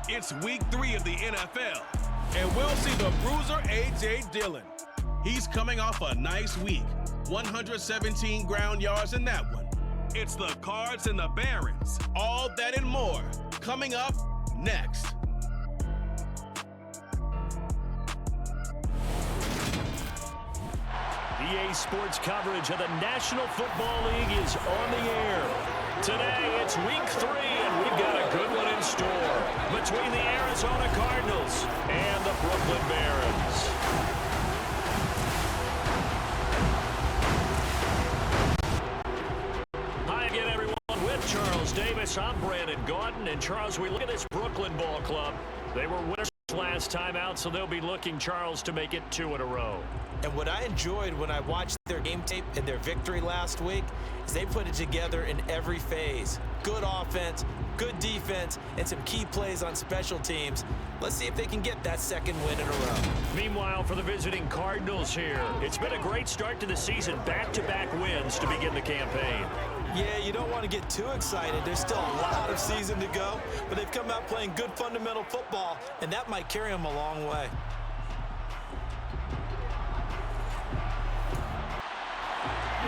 It's week 3 of the NFL, and we'll see the bruiser A.J. Dillon. He's coming off a nice week, 117 ground yards in that one. It's the Cards and the Barons, all that and more, coming up next. EA Sports coverage of the National Football League is on the air. Today, it's week 3, and we've got a good one in store between the Arizona Cardinals and the Brooklyn Barons. Hi again, everyone. With Charles Davis, I'm Brandon Gaudin. And Charles, we look at this Brooklyn ball club. They were winners last time out, so they'll be looking, Charles, to make it 2 in a row. And what I enjoyed when I watched their game tape and their victory last week is they put it together in every phase. Good offense, good defense, and some key plays on special teams. Let's see if they can get that second win in a row. Meanwhile, for the visiting Cardinals here, it's been a great start to the season. Back-to-back wins to begin the campaign. Yeah, you don't want to get too excited. There's still a lot of season to go, but they've come out playing good fundamental football, and that might carry them a long way.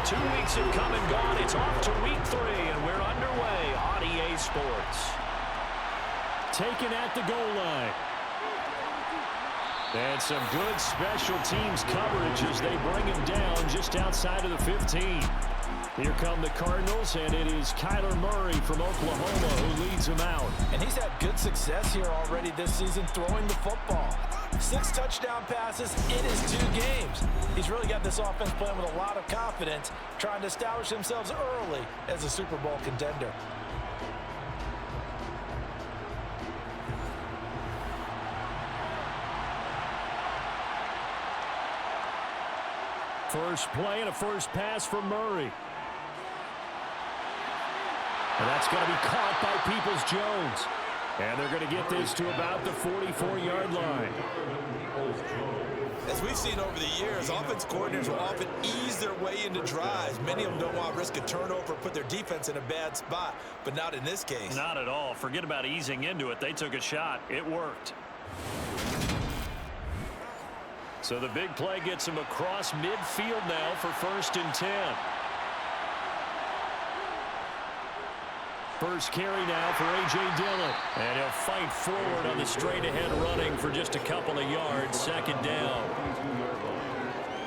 Two weeks have come and gone. It's off to week 3, and we're underway on EA Sports. Taken at the goal line. And some good special teams coverage as they bring him down just outside of the 15. Here come the Cardinals, and it is Kyler Murray from Oklahoma who leads them out. And he's had good success here already this season throwing the football. 6 touchdown passes in his 2 games. He's really got this offense playing with a lot of confidence, trying to establish themselves early as a Super Bowl contender. First play and a first pass for Murray. And that's going to be caught by Peoples-Jones. And they're going to get this to about the 44-yard line. As we've seen over the years, offense coordinators will often ease their way into drives. Many of them don't want to risk a turnover or put their defense in a bad spot, but not in this case. Not at all. Forget about easing into it. They took a shot. It worked. So the big play gets him across midfield now for 1st and 10. First carry now for A.J. Dillon. And he'll fight forward on the straight-ahead running for just a couple of yards. 2nd down.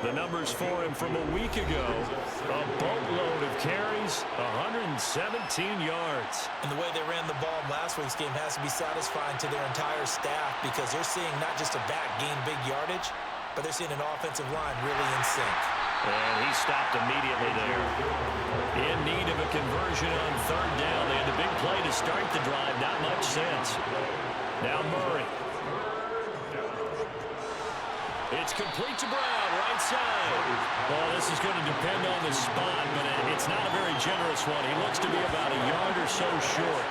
The numbers for him from a week ago. A boatload of carries, 117 yards. And the way they ran the ball in last week's game has to be satisfying to their entire staff because they're seeing not just a back gain big yardage, but they're seeing an offensive line really in sync. And he stopped immediately there. In need of a conversion on 3rd down. They had the big play to start the drive. Not much sense. Now Murray. It's complete to Brown, right side. Well, this is going to depend on the spot, but it's not a very generous one. He looks to be about a yard or so short.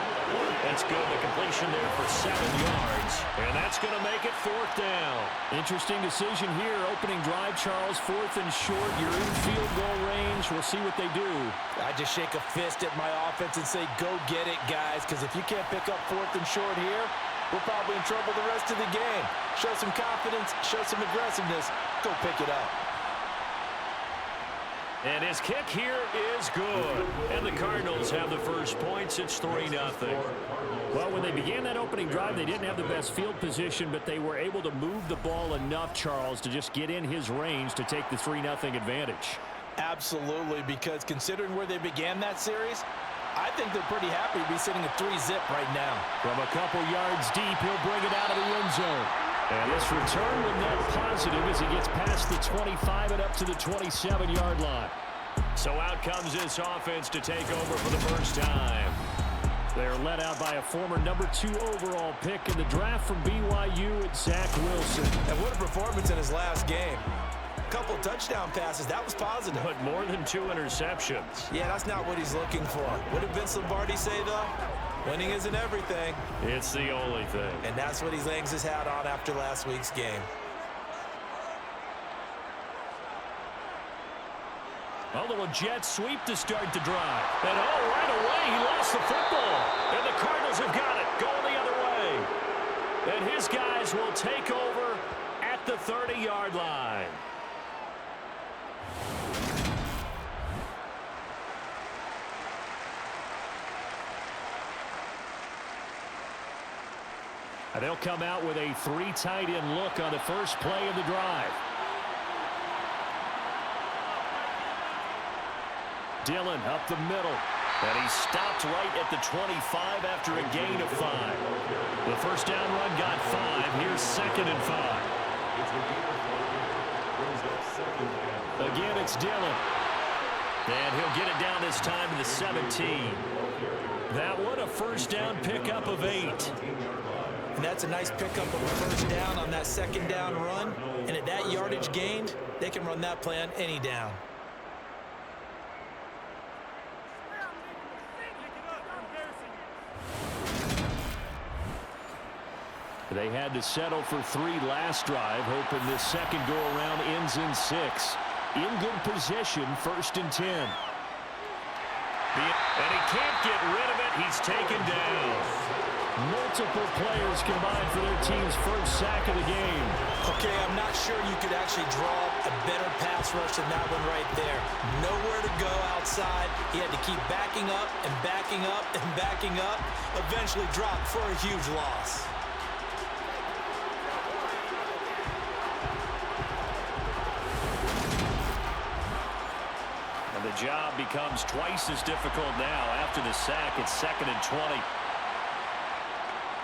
That's good. The completion there for 7 yards. And that's going to make it 4th down. Interesting decision here. Opening drive, Charles. 4th and short. You're in field goal range. We'll see what they do. I just shake a fist at my offense and say, go get it, guys, because if you can't pick up 4th and short here, we're probably in trouble the rest of the game. Show some confidence, show some aggressiveness, go pick it up. And his kick here is good. And the Cardinals have the first points. It's 3-0. Well, when they began that opening drive, they didn't have the best field position, but they were able to move the ball enough, Charles, to just get in his range to take the 3-0 advantage. Absolutely, because considering where they began that series, I think they're pretty happy to be sitting at 3-zip right now. From a couple yards deep, he'll bring it out of the end zone. And this return will net positive as he gets past the 25 and up to the 27-yard line. So out comes this offense to take over for the first time. They're led out by a former number 2 overall pick in the draft from BYU, and Zach Wilson. And what a performance in his last game. Couple touchdown passes, that was positive. But more than 2 interceptions. Yeah, that's not what he's looking for. What did Vince Lombardi say, though? Winning isn't everything. It's the only thing. And that's what he hangs his hat on after last week's game. A little jet sweep to start the drive. And right away, he lost the football. And the Cardinals have got it, going the other way. And his guys will take over at the 30-yard line. They'll come out with a 3 tight end look on the first play of the drive. Dillon up the middle. And he stopped right at the 25 after a gain of 5. The first down run got 5. Here's 2nd and 5. Again, it's Dillon. And he'll get it down this time to the 17. That one a first down pickup of 8. And that's a nice pickup of a first down on that 2nd down run. And at that yardage gained, they can run that play on any down. They had to settle for 3 last drive, hoping this second go-around ends in 6. In good position, 1st and 10. And he can't get rid of it. He's taken down. Multiple players combined for their team's first sack of the game. Okay, I'm not sure you could actually draw a better pass rush than that one right there. Nowhere to go outside. He had to keep backing up and backing up and backing up. Eventually dropped for a huge loss. The job becomes twice as difficult now after the sack. It's 2nd and 20.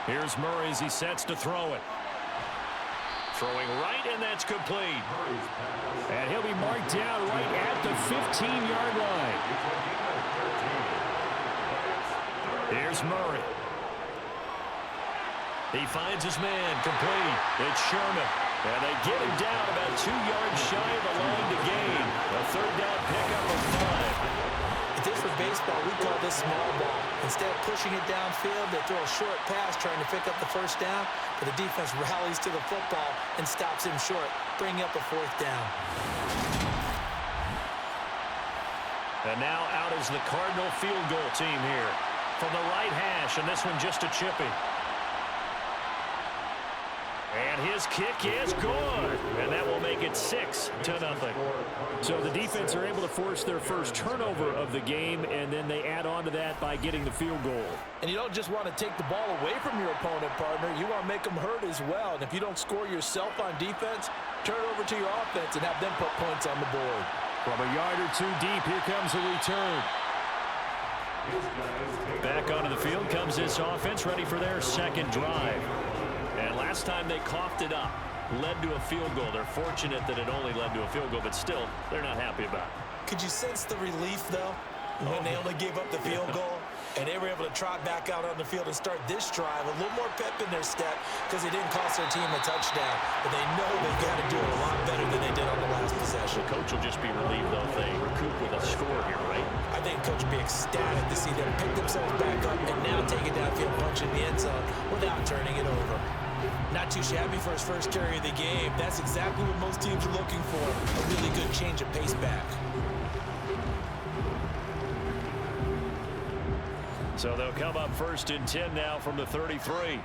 Here's Murray as he sets to throw it. Throwing right, and that's complete. And he'll be marked down right at the 15-yard line. Here's Murray. He finds his man, complete. It's Sherman. And they get him down about 2 yards shy of the line to gain. A 3rd down pickup of 5. If this were baseball, we'd call this small ball. Instead of pushing it downfield, they throw a short pass trying to pick up the first down, but the defense rallies to the football and stops him short, bringing up a 4th down. And now out is the Cardinal field goal team here. From the right hash, and this one just a chippy. And his kick is good. And that will make it 6-0. So the defense are able to force their first turnover of the game, and then they add on to that by getting the field goal. And you don't just want to take the ball away from your opponent, partner. You want to make them hurt as well. And if you don't score yourself on defense, turn it over to your offense and have them put points on the board. From a yard or 2 deep, here comes a return. Back onto the field comes this offense, ready for their 2nd drive. And last time they coughed it up, led to a field goal. They're fortunate that it only led to a field goal, but still, they're not happy about it. Could you sense the relief, though, when they only gave up the field goal? And they were able to trot back out on the field and start this drive. A little more pep in their step because it didn't cost their team a touchdown. But they know they've got to do it a lot better than they did on the last possession. The coach will just be relieved, though, if they recoup with a score here, right? I think coach will be ecstatic to see them pick themselves back up and now take it downfield, punch in the end zone without turning it over. Not too shabby for his first carry of the game. That's exactly what most teams are looking for. A really good change of pace back. So they'll come up 1st and 10 now from the 33.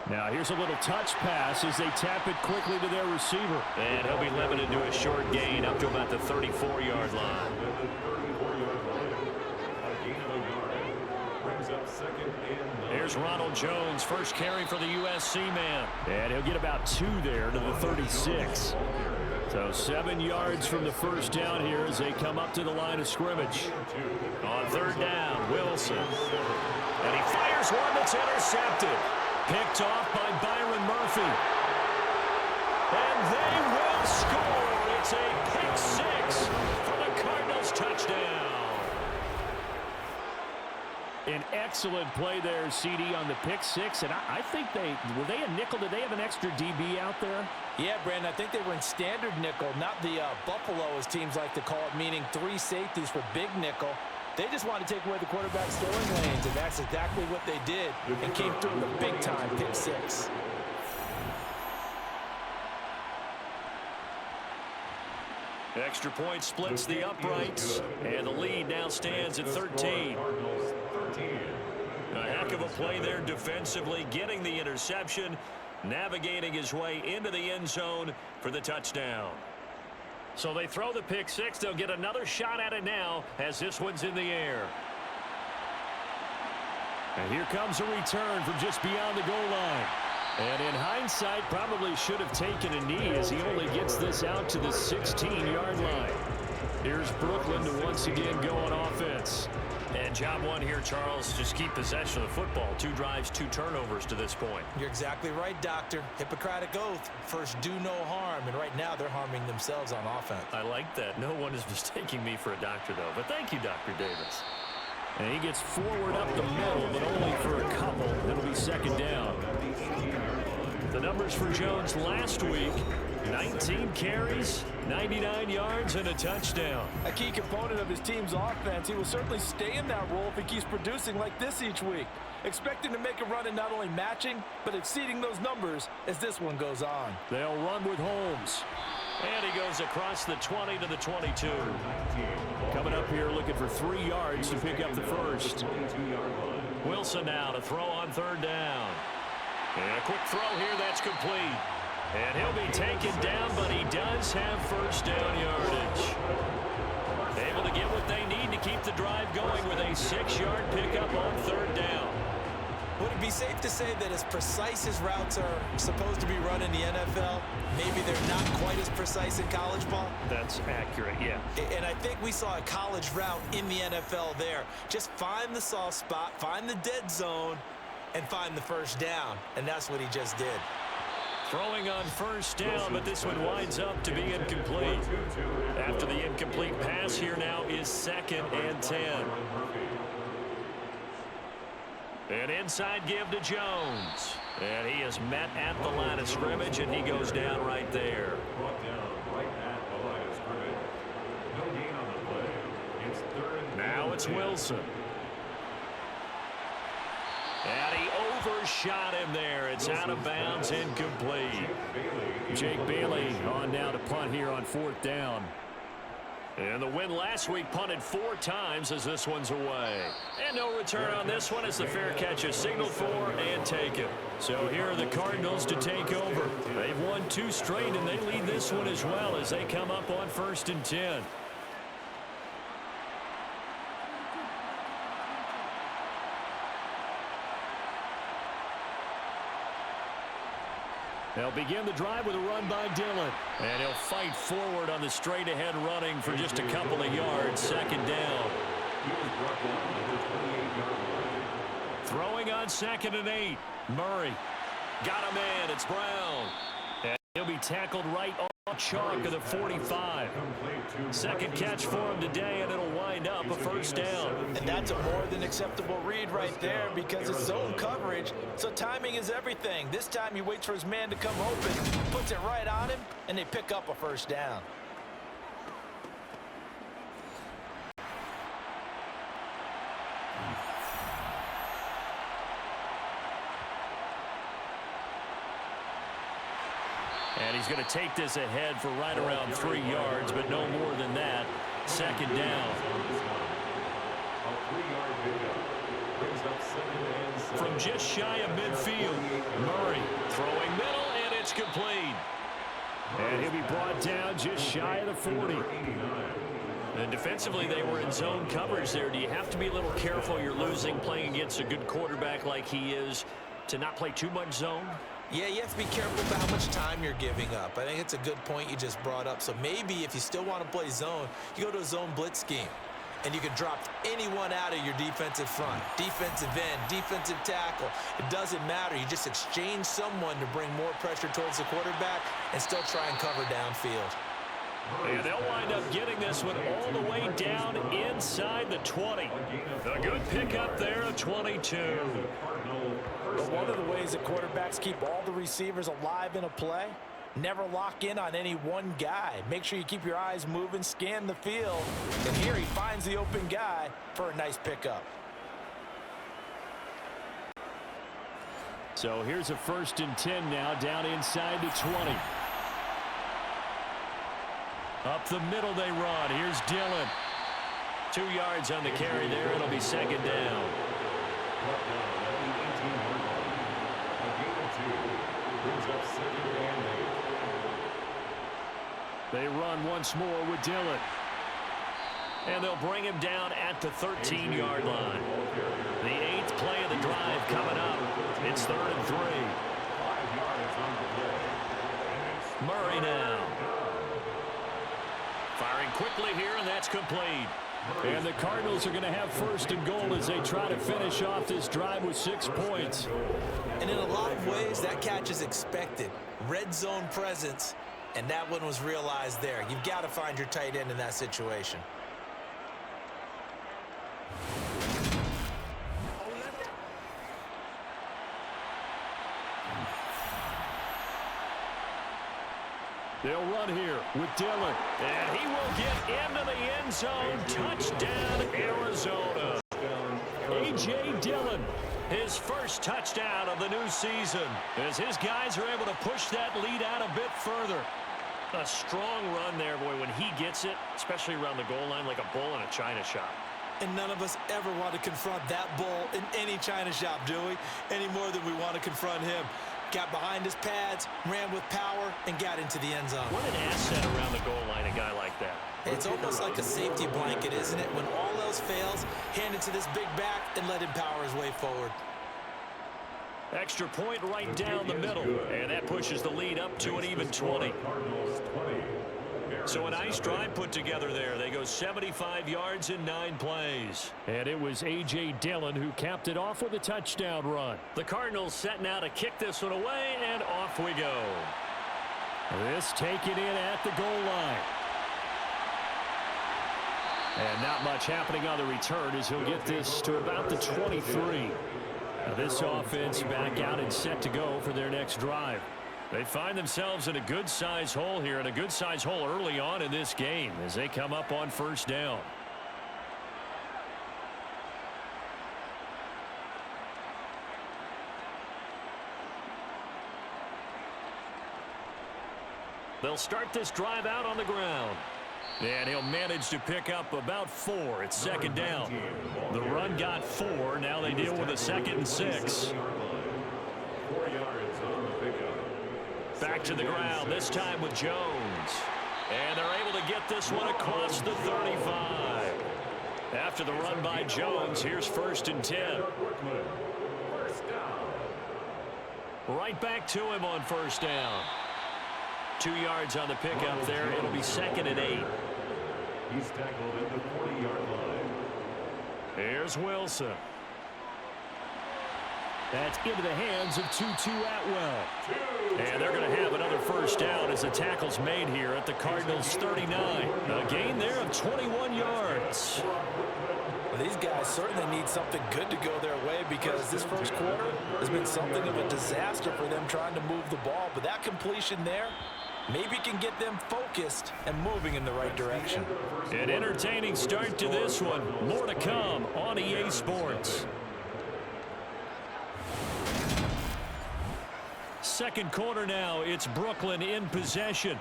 Now here's a little touch pass as they tap it quickly to their receiver. And he'll be limited to a short gain up to about the 34-yard line. Here's Ronald Jones, first carry for the USC man. And he'll get about 2 there to the 36. So 7 yards from the first down here as they come up to the line of scrimmage. On 3rd down, Wilson. And he fires one that's intercepted. Picked off by Byron Murphy. And they will score. It's a pick 6 for the Cardinals touchdown. An excellent play there, CD, on the pick 6. And I think were they a nickel? Did they have an extra DB out there? Yeah, Brandon, I think they were in standard nickel, not the Buffalo, as teams like to call it, meaning 3 safeties for big nickel. They just wanted to take away the quarterback's throwing lanes, and that's exactly what they did and came through with a big-time pick 6. Extra point splits the uprights, and the lead now stands at 13. A heck of a play there defensively, getting the interception, navigating his way into the end zone for the touchdown. So they throw the pick six. They'll get another shot at it now as this one's in the air. And here comes a return from just beyond the goal line. And in hindsight, probably should have taken a knee as he only gets this out to the 16-yard line. Here's Brooklyn to once again go on offense. And job one here, Charles, just keep possession of the football. 2 drives, 2 turnovers to this point. You're exactly right, Doctor. Hippocratic oath. First, do no harm. And right now, they're harming themselves on offense. I like that. No one is mistaking me for a doctor, though. But thank you, Dr. Davis. And he gets forward up the middle, but only for a couple. It'll be second down. The numbers for Jones last week, 19 carries, 99 yards, and a touchdown. A key component of his team's offense. He will certainly stay in that role if he keeps producing like this each week. Expect him to make a run in not only matching, but exceeding those numbers as this one goes on. They'll run with Holmes. And he goes across the 20 to the 22. Coming up here looking for 3 yards to pick up the first. Wilson now to throw on third down. And a quick throw here, that's complete. And he'll be taken down, but he does have first down yardage. Able to get what they need to keep the drive going with a 6-yard pickup on third down. Would it be safe to say that as precise as routes are supposed to be run in the NFL, maybe they're not quite as precise in college ball? That's accurate, yeah. And I think we saw a college route in the NFL there. Just find the soft spot, find the dead zone, and find the first down. And that's what he just did. Throwing on first down, but this one winds up to be incomplete. After the incomplete pass, here now is 2nd and 10. An inside give to Jones. And he is met at the line of scrimmage, and he goes down right there. Now it's Wilson. And he overshot him there. It's out of bounds, incomplete. Jake Bailey on now to punt here on 4th down. And the win last week punted 4 times as this one's away. And no return on this one as the fair catch is signaled for and taken. So here are the Cardinals to take over. They've won 2 straight, and they lead this one as well as they come up on 1st and 10. They'll begin the drive with a run by Dillon. And he'll fight forward on the straight-ahead running for just a couple of yards. 2nd down. Throwing on 2nd and 8. Murray. Got him in. It's Brown. And he'll be tackled right off chalk of the 45. 2nd catch for him today, and it'll wind up a first down. And that's a more than acceptable read right there because it's zone coverage, so timing is everything. This time he waits for his man to come open, puts it right on him, and they pick up a first down. And he's going to take this ahead for right around 3 yards, but no more than that. 2nd down. From just shy of midfield, Murray throwing middle, and it's complete. And he'll be brought down just shy of the 40. And defensively, they were in zone coverage there. Do you have to be a little careful? You're losing, playing against a good quarterback like he is, to not play too much zone? Yeah, you have to be careful about how much time you're giving up. I think it's a good point you just brought up. So maybe if you still want to play zone, you go to a zone blitz scheme. And you can drop anyone out of your defensive front. Defensive end, defensive tackle. It doesn't matter. You just exchange someone to bring more pressure towards the quarterback and still try and cover downfield. And they'll wind up getting this one all the way down inside the 20. A good pickup there of 22. But one of the ways that quarterbacks keep all the receivers alive in a play, never lock in on any one guy. Make sure you keep your eyes moving, scan the field. And here he finds the open guy for a nice pickup. So here's a 1st and 10 now down inside the 20. Up the middle they run. Here's Dillon. 2 yards on the carry there. It'll be second down. They run once more with Dillon. And they'll bring him down at the 13-yard line. The 8th play of the drive coming up. It's 3rd and 3. Murray now. Firing quickly here, and that's complete. And the Cardinals are going to have 1st and goal as they try to finish off this drive with 6 points. And in a lot of ways, that catch is expected. Red zone presence, and that one was realized there. You've got to find your tight end in that situation. They'll run here with Dillon. And he will get into the end zone. Touchdown, Arizona. A.J. Dillon, his first touchdown of the new season, as his guys are able to push that lead out a bit further. A strong run there, boy, when he gets it, especially around the goal line like a bull in a china shop. And none of us ever want to confront that bull in any china shop, do we? Any more than we want to confront him. Got behind his pads, ran with power, and got into the end zone. What an asset around the goal line, a guy like that. It's almost like a safety blanket, isn't it? When all else fails, hand it to this big back and let him power his way forward. Extra point right down the middle, and that pushes the lead up to an even 20. So a nice drive put together there. They go 75 yards in 9 plays. And it was A.J. Dillon who capped it off with a touchdown run. The Cardinals set now to kick this one away, and off we go. This taken in at the goal line. And not much happening on the return as he'll get this to about the 23. Now this offense back out and set to go for their next drive. They find themselves in a good-sized hole here, and a good-sized hole early on in this game as they come up on 1st down. They'll start this drive out on the ground. And he'll manage to pick up about 4. It's 2nd down. The run got 4. Now they deal with a 2nd and 6. Back to the ground, this time with Jones. And they're able to get this one across the 35. After the run by Jones, here's 1st and 10. Right back to him on 1st down. 2 yards on the pickup there. It'll be 2nd and 8. He's tackled at the 40-yard line. Here's Wilson. That's into the hands of Tutu Atwell. And they're going to have another 1st down as the tackle's made here at the Cardinals 39. A gain there of 21 yards. Well, these guys certainly need something good to go their way because this 1st quarter has been something of a disaster for them trying to move the ball. But that completion there maybe can get them focused and moving in the right direction. An entertaining start to this one. More to come on EA Sports. 2nd quarter now. It's Brooklyn in possession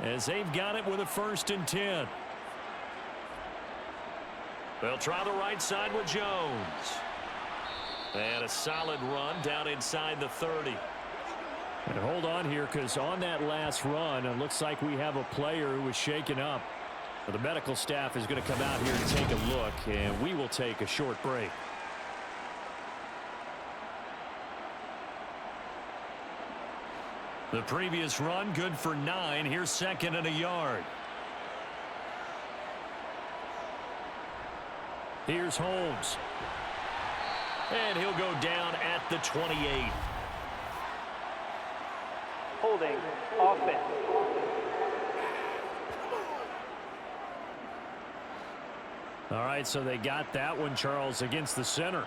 as they've got it with a 1st and 10. They'll try the right side with Jones. And a solid run down inside the 30. And hold on here because on that last run, it looks like we have a player who was shaken up. The medical staff is going to come out here and take a look, and we will take a short break. The previous run good for 9. Here's 2nd and a yard. Here's Holmes. And he'll go down at the 28. Holding offense. All right, so they got that one, Charles, against the center.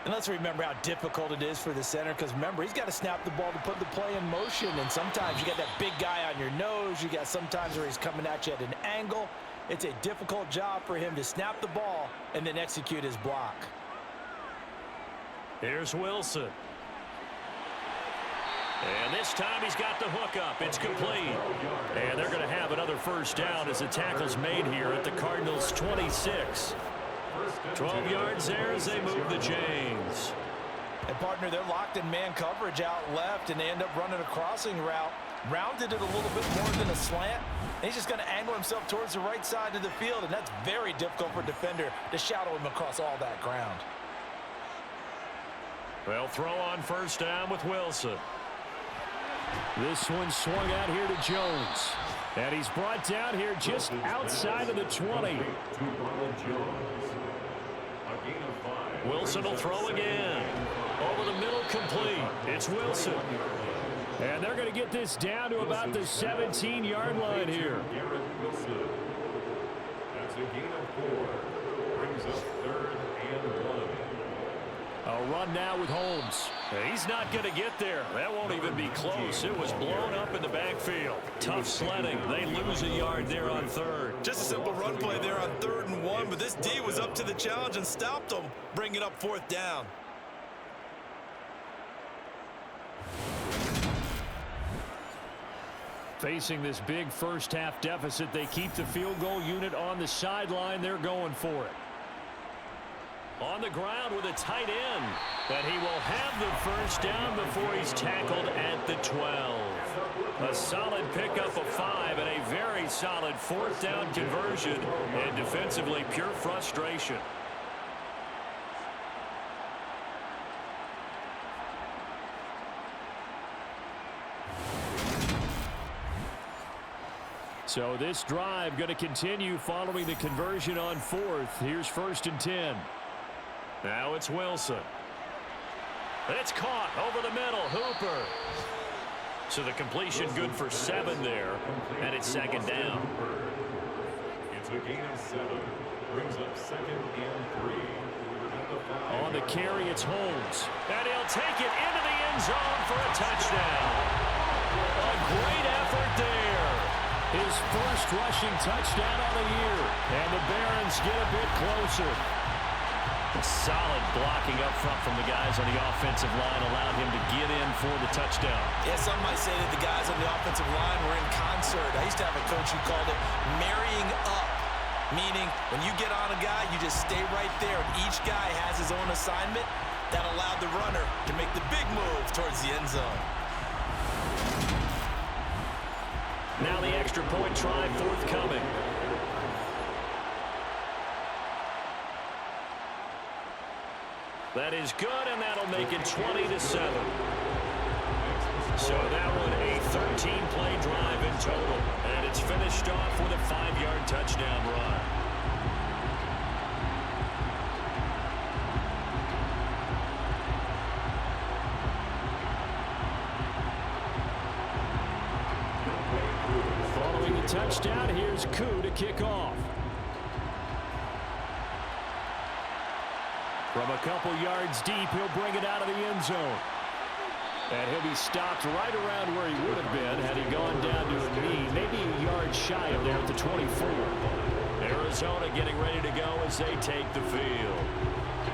And let's remember how difficult it is for the center because, remember, he's got to snap the ball to put the play in motion. And sometimes you got that big guy on your nose. You got sometimes where he's coming at you at an angle. It's a difficult job for him to snap the ball and then execute his block. And this time he's got the hook up. It's complete. And they're going to have another first down as the tackle's made here at the Cardinals' 26. 12 yards there as they move the chains. And, partner, they're locked in man coverage out left, and they end up running a crossing route. Rounded it a little bit more than a slant. And he's just going to angle himself towards the right side of the field, and that's very difficult for a defender to shadow him across all that ground. They'll throw on first down with Wilson. This one swung out here to Jones. And he's brought down here just outside of the 20. Wilson will throw again. Over the middle, complete. It's Wilson. And they're going to get this down to about the 17-yard line here. That's a gain of 4. Brings up 3rd and 1. A run now with Holmes. He's not going to get there. That won't even be close. It was blown up in the backfield. Tough sledding. They lose a yard there on 3rd. Just a simple run play there on 3rd and 1, but this D was up to the challenge and stopped them, bringing up 4th down. Facing this big first-half deficit, they keep the field goal unit on the sideline. They're going for it. On the ground with a tight end. But he will have the first down before he's tackled at the 12. A solid pickup of 5 and a very solid 4th down conversion. And defensively, pure frustration. So this drive going to continue following the conversion on 4th. Here's 1st and 10. Now it's Wilson. It's caught over the middle. Hooper. So the completion good for 7 there. And it's 2nd down. It's a gain of 7. Brings up 2nd and 3. On the carry, it's Holmes. And he'll take it into the end zone for a touchdown. A great effort there. His first rushing touchdown of the year. And the Barons get a bit closer. Solid blocking up front from the guys on the offensive line allowed him to get in for the touchdown. Yeah, some might say that the guys on the offensive line were in concert. I used to have a coach who called it marrying up, meaning when you get on a guy, you just stay right there, and each guy has his own assignment. That allowed the runner to make the big move towards the end zone. Now the extra point try forthcoming. That is good, and that'll make it 20-7. So that one a 13-play drive in total, and it's finished off with a 5-yard touchdown run. Following the touchdown, here's Koo to kick off. From a couple yards deep, he'll bring it out of the end zone. And he'll be stopped right around where he would have been had he gone down to a knee, maybe a yard shy of there at the 24. Arizona getting ready to go as they take the field.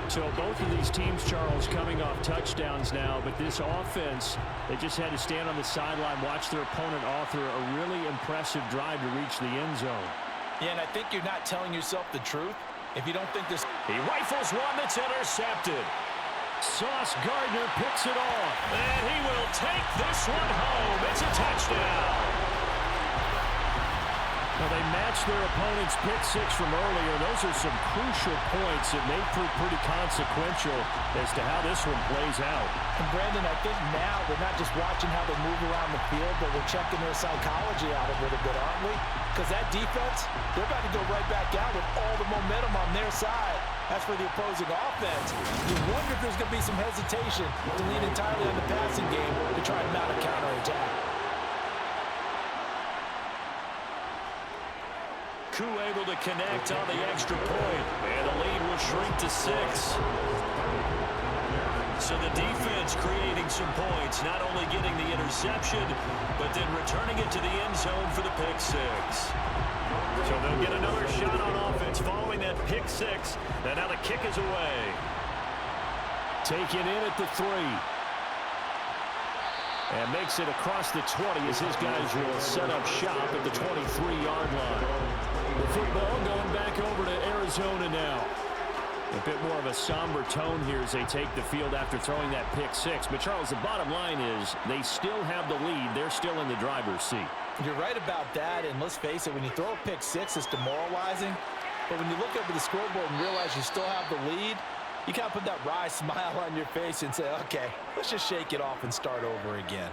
So both of these teams, Charles, coming off touchdowns now, but this offense, they just had to stand on the sideline, watch their opponent author a really impressive drive to reach the end zone. Yeah, and I think you're not telling yourself the truth if you don't think this. He rifles one that's intercepted. Sauce Gardner picks it off. And he will take this one home. It's a touchdown. Well, they matched their opponent's pick 6 from earlier. Those are some crucial points that may prove pretty consequential as to how this one plays out. And Brandon, I think now we're not just watching how they move around the field, but we're checking their psychology out a little bit, aren't we? Because that defense, they're about to go right back out with all the momentum on their side. As for the opposing offense, you wonder if there's going to be some hesitation to lean entirely on the passing game to try to mount a counterattack. Koo able to connect on the extra point, and the lead will shrink to 6. So the defense creating some points, not only getting the interception, but then returning it to the end zone for the pick 6. So they'll get another shot on offense following that pick 6, and now the kick is away. Taken in at the 3. And makes it across the 20 as his guys will set up shop at the 23-yard line. The football going back over to Arizona now. A bit more of a somber tone here as they take the field after throwing that pick six. But, Charles, the bottom line is they still have the lead. They're still in the driver's seat. You're right about that, and let's face it, when you throw a pick six, it's demoralizing. But when you look up at the scoreboard and realize you still have the lead, you kind of put that wry smile on your face and say, okay, let's just shake it off and start over again.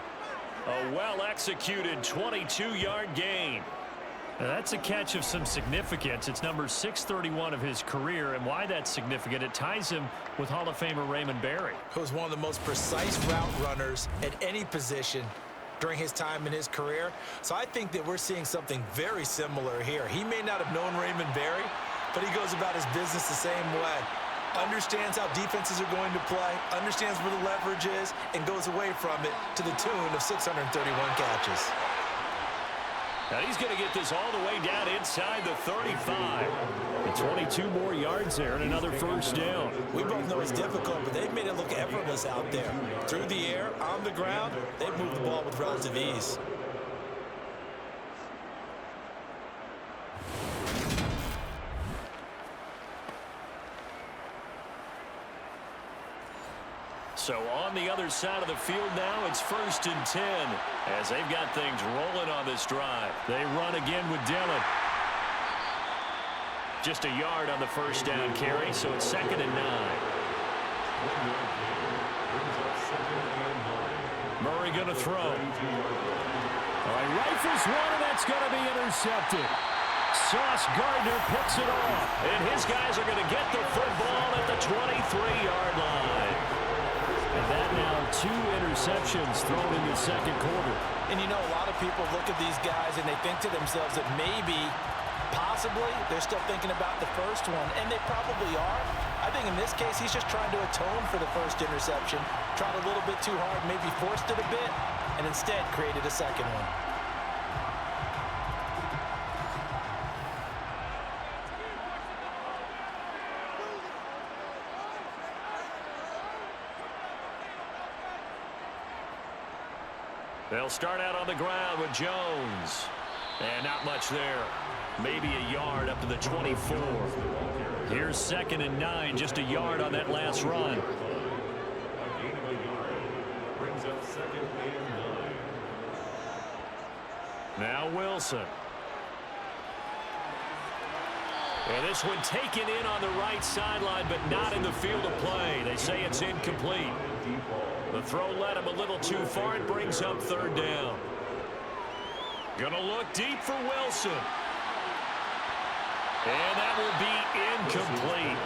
A well-executed 22-yard gain. Now that's a catch of some significance. It's number 631 of his career, and why that's significant, it ties him with Hall of Famer Raymond Berry. Who was one of the most precise route runners at any position during his time in his career. So I think that we're seeing something very similar here. He may not have known Raymond Berry, but he goes about his business the same way. Understands how defenses are going to play, understands where the leverage is, and goes away from it to the tune of 631 catches. Now he's going to get this all the way down inside the 35. And 22 more yards there and another first down. We both know it's difficult, but they've made it look effortless out there. Through the air, on the ground, they've moved the ball with relative ease. So on the other side of the field now, it's 1st and 10 as they've got things rolling on this drive. They run again with Dillon. Just a yard on the first down carry, so it's 2nd and 9. Murray going to throw. All right, rifles one, and that's going to be intercepted. Sauce Gardner picks it off. And his guys are going to get the football at the 23-yard line. And that now 2 interceptions thrown in the second quarter. And you know, a lot of people look at these guys and they think to themselves that maybe, possibly, they're still thinking about the first one, and they probably are. I think in this case, he's just trying to atone for the first interception, tried a little bit too hard, maybe forced it a bit, and instead created a second one. They'll start out on the ground with Jones. And not much there. Maybe a yard up to the 24. Here's 2nd and 9, just a yard on that last run. A gain of a yard brings up 2nd and 9. Now Wilson. And this one taken in on the right sideline, but not in the field of play. They say it's incomplete. The throw led him a little too far. It brings up 3rd down. Gonna look deep for Wilson. And that will be incomplete.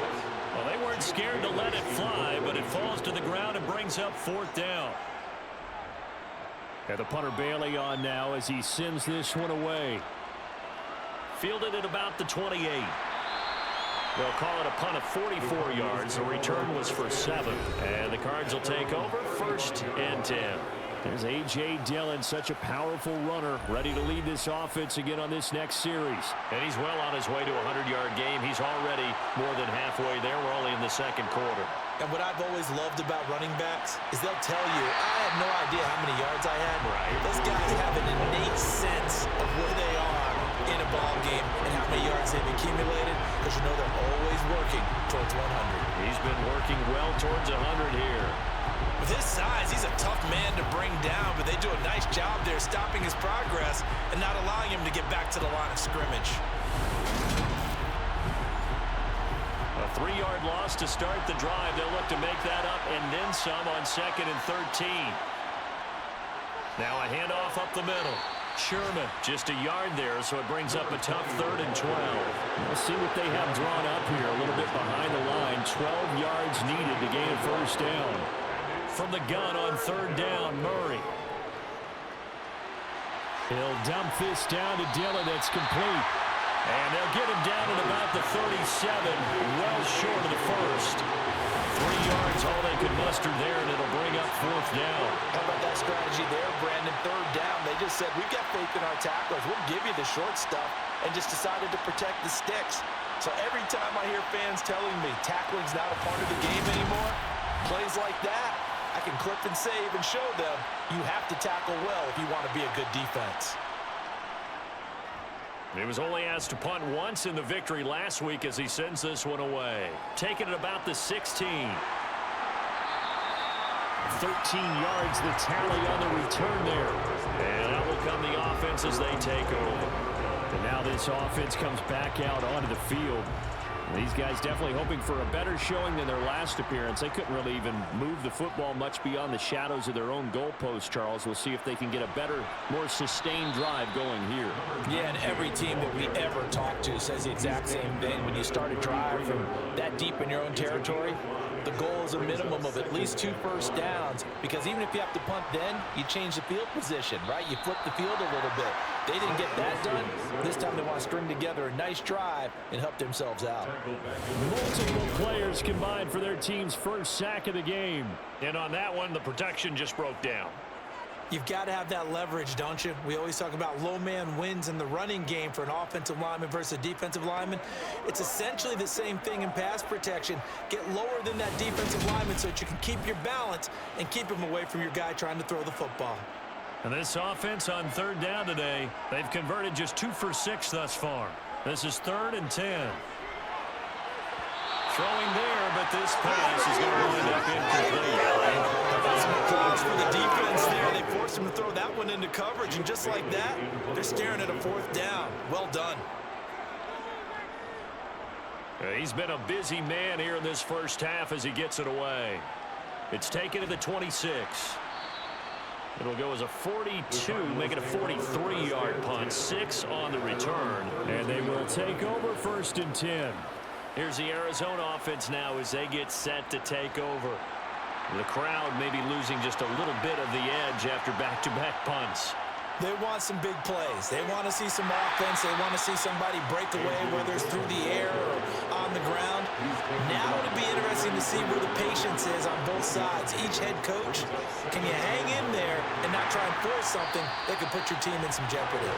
Well, they weren't scared to let it fly, but it falls to the ground and brings up 4th down. And the punter Bailey on now as he sends this one away. Fielded at about the 28. They'll call it a punt of 44 yards. The return was for 7. And the Cards will take over 1st and 10. There's A.J. Dillon, such a powerful runner, ready to lead this offense again on this next series. And he's well on his way to a 100-yard game. He's already more than halfway there. We're only in the second quarter. And what I've always loved about running backs is they'll tell you, I had no idea how many yards I had. Right. Those guys have an innate sense of where they are in a ball game and how many yards they've accumulated, because you know they're always working towards 100. He's been working well towards 100 here. With his size, he's a tough man to bring down, but they do a nice job there stopping his progress and not allowing him to get back to the line of scrimmage. A 3-yard loss to start the drive. They'll look to make that up and then some on 2nd and 13. Now a handoff up the middle. Sherman just a yard there, so it brings up a tough 3rd and 12. We'll see what they have drawn up here, a little bit behind the line. 12 yards needed to gain a first down. From the gun on 3rd down, Murray. He'll dump this down to Dillon. That's complete. And they'll get him down at about the 37, well short of the first. 3 yards, all they could muster there, and it'll bring up 4th down. How about that strategy there, Brandon? 3rd down, they just said, we've got faith in our tacklers. We'll give you the short stuff, and just decided to protect the sticks. So every time I hear fans telling me tackling's not a part of the game anymore, plays like that, I can clip and save and show them you have to tackle well if you want to be a good defense. He was only asked to punt once in the victory last week as he sends this one away. Taking it about the 16. 13 yards, the tally on the return there. And out will come the offense as they take over. And now this offense comes back out onto the field. These guys definitely hoping for a better showing than their last appearance. They couldn't really even move the football much beyond the shadows of their own goalpost, Charles. We'll see if they can get a better, more sustained drive going here. Yeah, and every team that we ever talk to says the exact same thing. When you start a drive from that deep in your own territory, the goal is a minimum of at least 2 first downs, because even if you have to punt then, you change the field position, right? You flip the field a little bit. They didn't get that done. This time they want to string together a nice drive and help themselves out. Multiple players combined for their team's first sack of the game. And on that one, the protection just broke down. You've got to have that leverage, don't you? We always talk about low man wins in the running game for an offensive lineman versus a defensive lineman. It's essentially the same thing in pass protection. Get lower than that defensive lineman so that you can keep your balance and keep him away from your guy trying to throw the football. And this offense on 3rd down today, they've converted just 2 for 6 thus far. This is 3rd and 10. Throwing there, but this pass is going to wind up incomplete. Some applause for the defense there. They forced him to throw that one into coverage, and just like that, they're staring at a 4th down. Well done. He's been a busy man here in this first half as he gets it away. It's taken to the 26. It'll go as a 42, make it a 43-yard punt. 6 on the return. And they will take over 1st and 10. Here's the Arizona offense now as they get set to take over. The crowd may be losing just a little bit of the edge after back-to-back punts. They want some big plays. They want to see some offense. They want to see somebody break away, whether it's through the air or on the ground. Now it'll be interesting to see where the patience is on both sides. Each head coach, can you hang in there and not try and force something that could put your team in some jeopardy?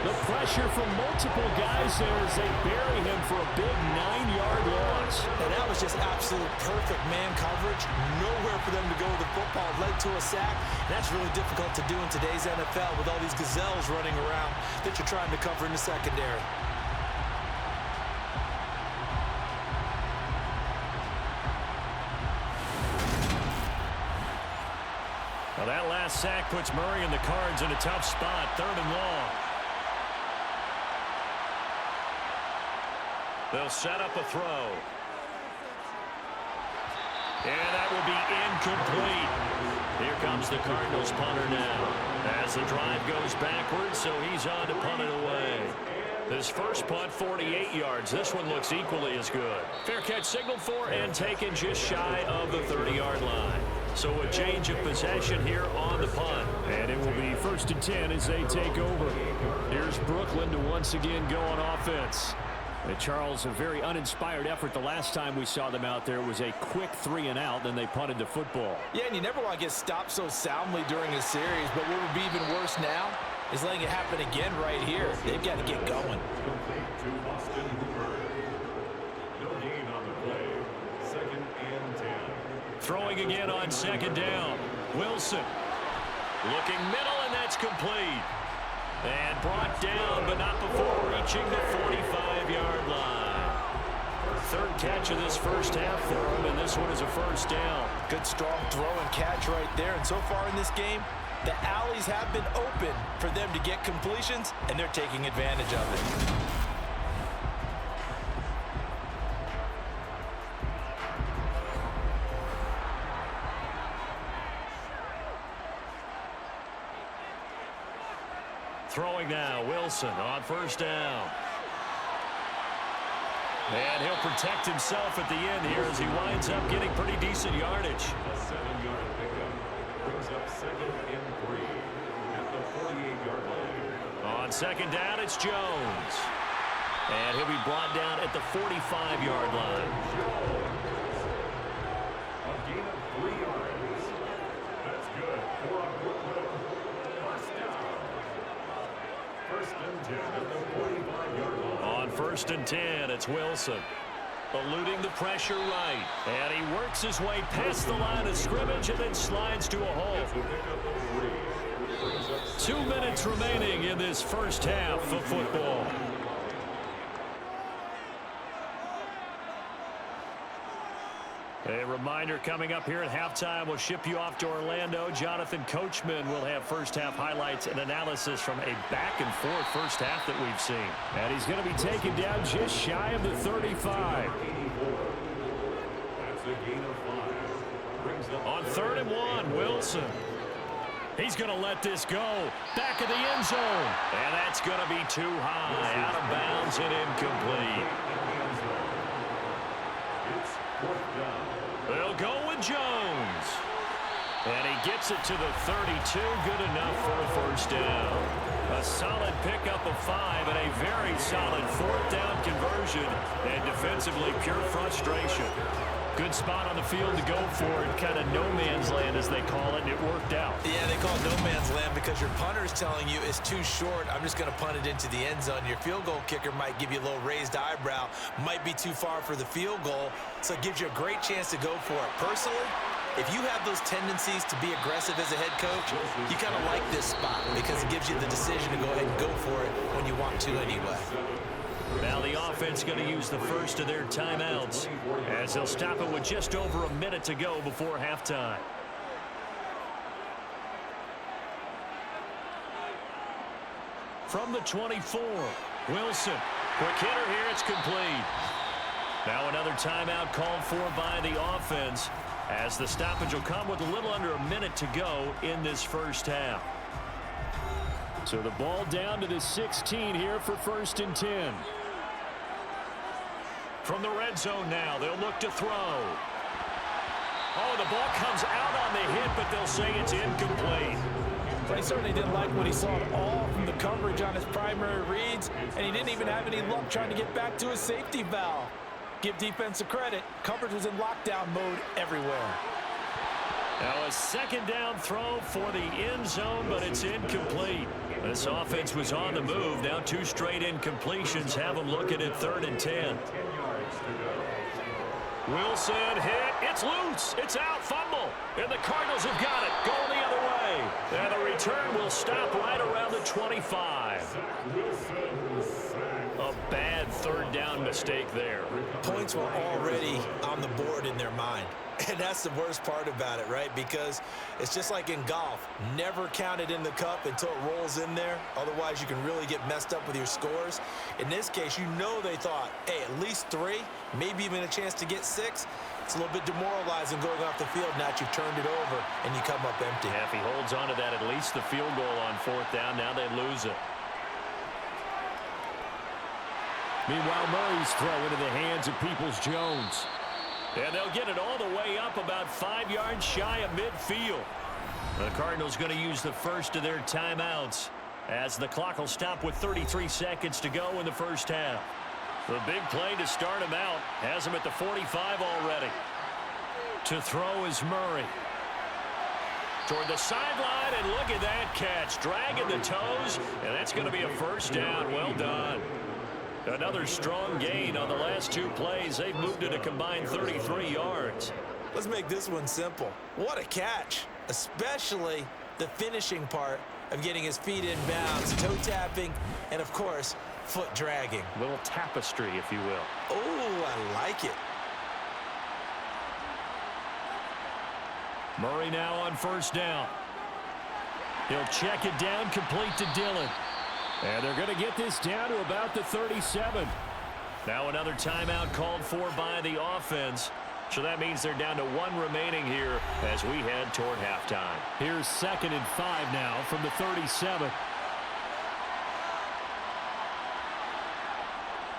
The pressure from multiple guys there as they bury him for a big 9-yard loss. And that was just absolute perfect man coverage. Nowhere for them to go with the football. Led to a sack. That's really difficult to do in today's NFL with all these gazelles running around that you're trying to cover in the secondary. Well, that last sack puts Murray and the Cards in a tough spot. 3rd and long. They'll set up a throw. And that will be incomplete. Here comes the Cardinals punter now. As the drive goes backwards, so he's on to punt it away. This first punt, 48 yards. This one looks equally as good. Fair catch signaled for and taken just shy of the 30-yard line. So a change of possession here on the punt. And it will be 1st and 10 as they take over. Here's Brooklyn to once again go on offense. And Charles, a very uninspired effort. The last time we saw them out there was a quick 3-and-out, then they punted the football. Yeah, and you never want to get stopped so soundly during a series, but what would be even worse now is letting it happen again right here. They've got to get going. No gain on the play. 2nd and 10. Throwing again on 2nd down. Wilson looking middle, and that's complete. And brought down, but not before reaching the 45-yard line. 3rd catch of this first half for him, and this one is a 1st down. Good strong throw and catch right there. And so far in this game, the alleys have been open for them to get completions, and they're taking advantage of it. Throwing now, Wilson on 1st down. And he'll protect himself at the end here as he winds up getting pretty decent yardage. A 7-yard pickup brings up 2nd and 3 at the 48-yard line. On 2nd down, it's Jones. And he'll be brought down at the 45-yard line. A gain of 3 yards. That's good for a Brooklyn 1st down. 1st and 10 at the 45-yard line. On 1st and 10, it's Wilson. Eluding the pressure right. And he works his way past the line of scrimmage and then slides to a hole. 2 minutes remaining in this first half of football. A reminder coming up here at halftime. We'll ship you off to Orlando. Jonathan Coachman will have first-half highlights and analysis from a back-and-forth first half that we've seen. And he's going to be taken down just shy of the 35. That's a gain of 5. On 3rd and 1, Wilson. He's going to let this go. Back of the end zone. And that's going to be too high. Out of bounds and incomplete. It's 4th down. They'll go with Jones. And he gets it to the 32. Good enough for a first down. A solid pickup of 5 and a very solid 4th down conversion. And defensively, pure frustration. Good spot on the field to go for it. Kind of no man's land, as they call it, and it worked out. Yeah, they call it no man's land because your punter's telling you it's too short. I'm just going to punt it into the end zone. Your field goal kicker might give you a little raised eyebrow. Might be too far for the field goal, so it gives you a great chance to go for it. Personally, if you have those tendencies to be aggressive as a head coach, you kind of like this spot because it gives you the decision to go ahead and go for it when you want to anyway. Now the offense going to use the first of their timeouts as they'll stop it with just over a minute to go before halftime. From the 24, Wilson. Quick hitter here, it's complete. Now another timeout called for by the offense as the stoppage will come with a little under a minute to go in this first half. So the ball down to the 16 here for 1st and 10. From the red zone now, they'll look to throw. Oh, the ball comes out on the hit, but they'll say it's incomplete. But he certainly didn't like what he saw at all from the coverage on his primary reads, and he didn't even have any luck trying to get back to his safety valve. Give defense a credit. Coverage was in lockdown mode everywhere. Now a 2nd down throw for the end zone, but it's incomplete. This offense was on the move. Now 2 straight incompletions have them looking at 3rd and 10. Wilson hit. It's loose. It's out. Fumble. And the Cardinals have got it. Going the other way. And the return will stop right around the 25. A bad 3rd down mistake there. Points were already on the board in their mind. And that's the worst part about it, right? Because it's just like in golf. Never count it in the cup until it rolls in there. Otherwise, you can really get messed up with your scores. In this case, you know they thought, hey, at least 3, maybe even a chance to get 6. It's a little bit demoralizing going off the field now that you've turned it over and you come up empty. Yeah, if he holds on to that, at least the field goal on 4th down. Now they lose it. Meanwhile, Murray's throw into the hands of Peoples-Jones. And they'll get it all the way up about 5 yards shy of midfield. The Cardinals going to use the first of their timeouts as the clock will stop with 33 seconds to go in the first half. The big play to start him out has him at the 45 already. To throw is Murray. Toward the sideline, and look at that catch. Dragging the toes, and that's going to be a first down. Well done. Another strong gain on the last 2 plays. They've moved it a combined 33 yards. Let's make this one simple. What a catch, especially the finishing part of getting his feet in bounds, toe tapping, and of course, foot dragging. A little tapestry, if you will. Oh, I like it. Murray now on 1st down. He'll check it down, complete to Dillon. And they're going to get this down to about the 37. Now another timeout called for by the offense. So that means they're down to 1 remaining here as we head toward halftime. Here's 2nd and 5 now from the 37.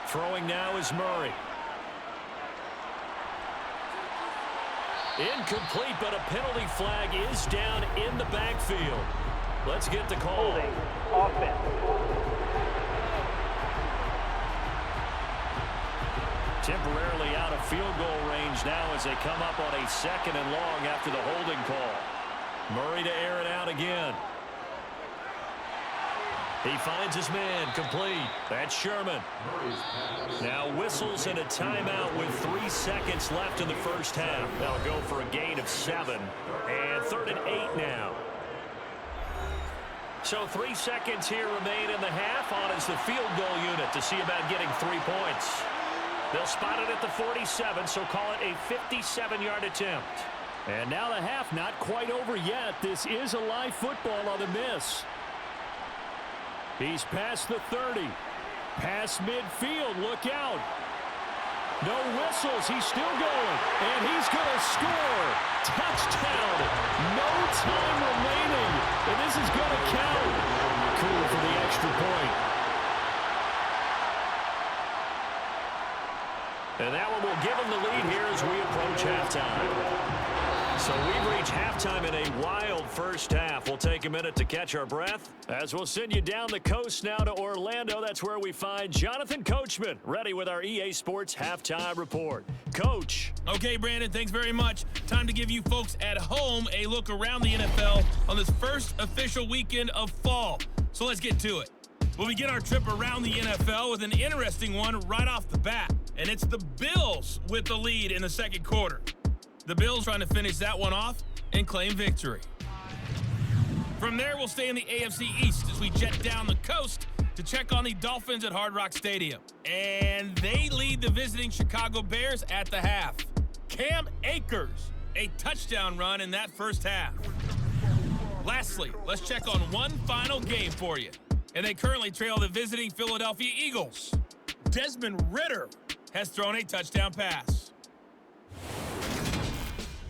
Throwing now is Murray. Incomplete, but a penalty flag is down in the backfield. Let's get the call. Holding. Offense. Temporarily out of field goal range now as they come up on a 2nd and long after the holding call. Murray to air it out again. He finds his man, complete. That's Sherman. Now whistles and a timeout with 3 seconds left in the first half. They'll go for a gain of 7. And 3rd and 8 now. So 3 seconds here remain in the half. On is the field goal unit to see about getting 3 points. They'll spot it at the 47, so call it a 57-yard attempt. And now the half not quite over yet. This is a live football on the miss. He's past the 30. Past midfield. Look out. No whistles. He's still going. And he's going to score. Touchdown. No time remaining. And this is going to count. Cool for the extra point. And that one will give him the lead here as we approach halftime. So we've reached halftime in a wild first half. We'll take a minute to catch our breath as we'll send you down the coast now to Orlando. That's where we find Jonathan Coachman ready with our EA Sports Halftime Report. Coach. Okay, Brandon, thanks very much. Time to give you folks at home a look around the NFL on this first official weekend of fall. So let's get to it. We'll begin our trip around the NFL with an interesting one right off the bat. And it's the Bills with the lead in the second quarter. The Bills trying to finish that one off and claim victory. From there, we'll stay in the AFC East as we jet down the coast to check on the Dolphins at Hard Rock Stadium. And they lead the visiting Chicago Bears at the half. Cam Akers, a touchdown run in that first half. Lastly, let's check on one final game for you. And they currently trail the visiting Philadelphia Eagles. Desmond Ridder has thrown a touchdown pass.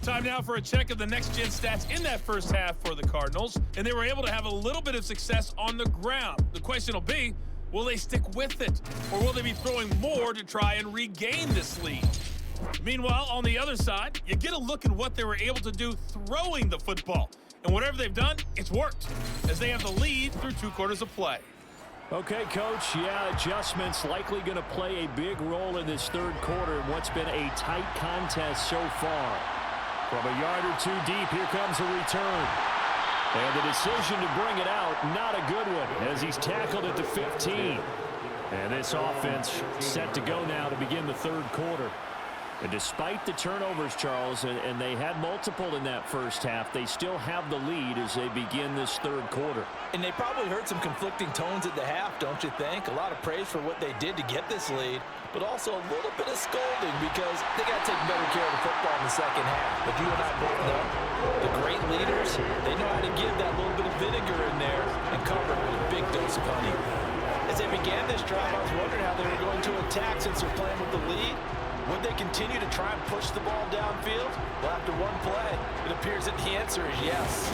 Time now for a check of the next-gen stats in that first half for the Cardinals, and they were able to have a little bit of success on the ground. The question will be, will they stick with it, or will they be throwing more to try and regain this lead? Meanwhile, on the other side, you get a look at what they were able to do throwing the football. And whatever they've done, it's worked, as they have the lead through 2 quarters of play. Okay, Coach, yeah, adjustments likely going to play a big role in this third quarter in what's been a tight contest so far. From a yard or 2 deep, here comes a return. And the decision to bring it out, not a good one, as he's tackled at the 15. And this offense set to go now to begin the third quarter. And despite the turnovers, Charles, and they had multiple in that first half, they still have the lead as they begin this third quarter. And they probably heard some conflicting tones at the half, don't you think? A lot of praise for what they did to get this lead, but also a little bit of scolding because they got to take better care of the football in the second half. But you and I both know the great leaders, they know how to give that little bit of vinegar in there and cover it with a big dose of honey. As they began this drive, I was wondering how they were going to attack since they're playing with the lead. Would they continue to try and push the ball downfield? Well, after one play, it appears that the answer is yes.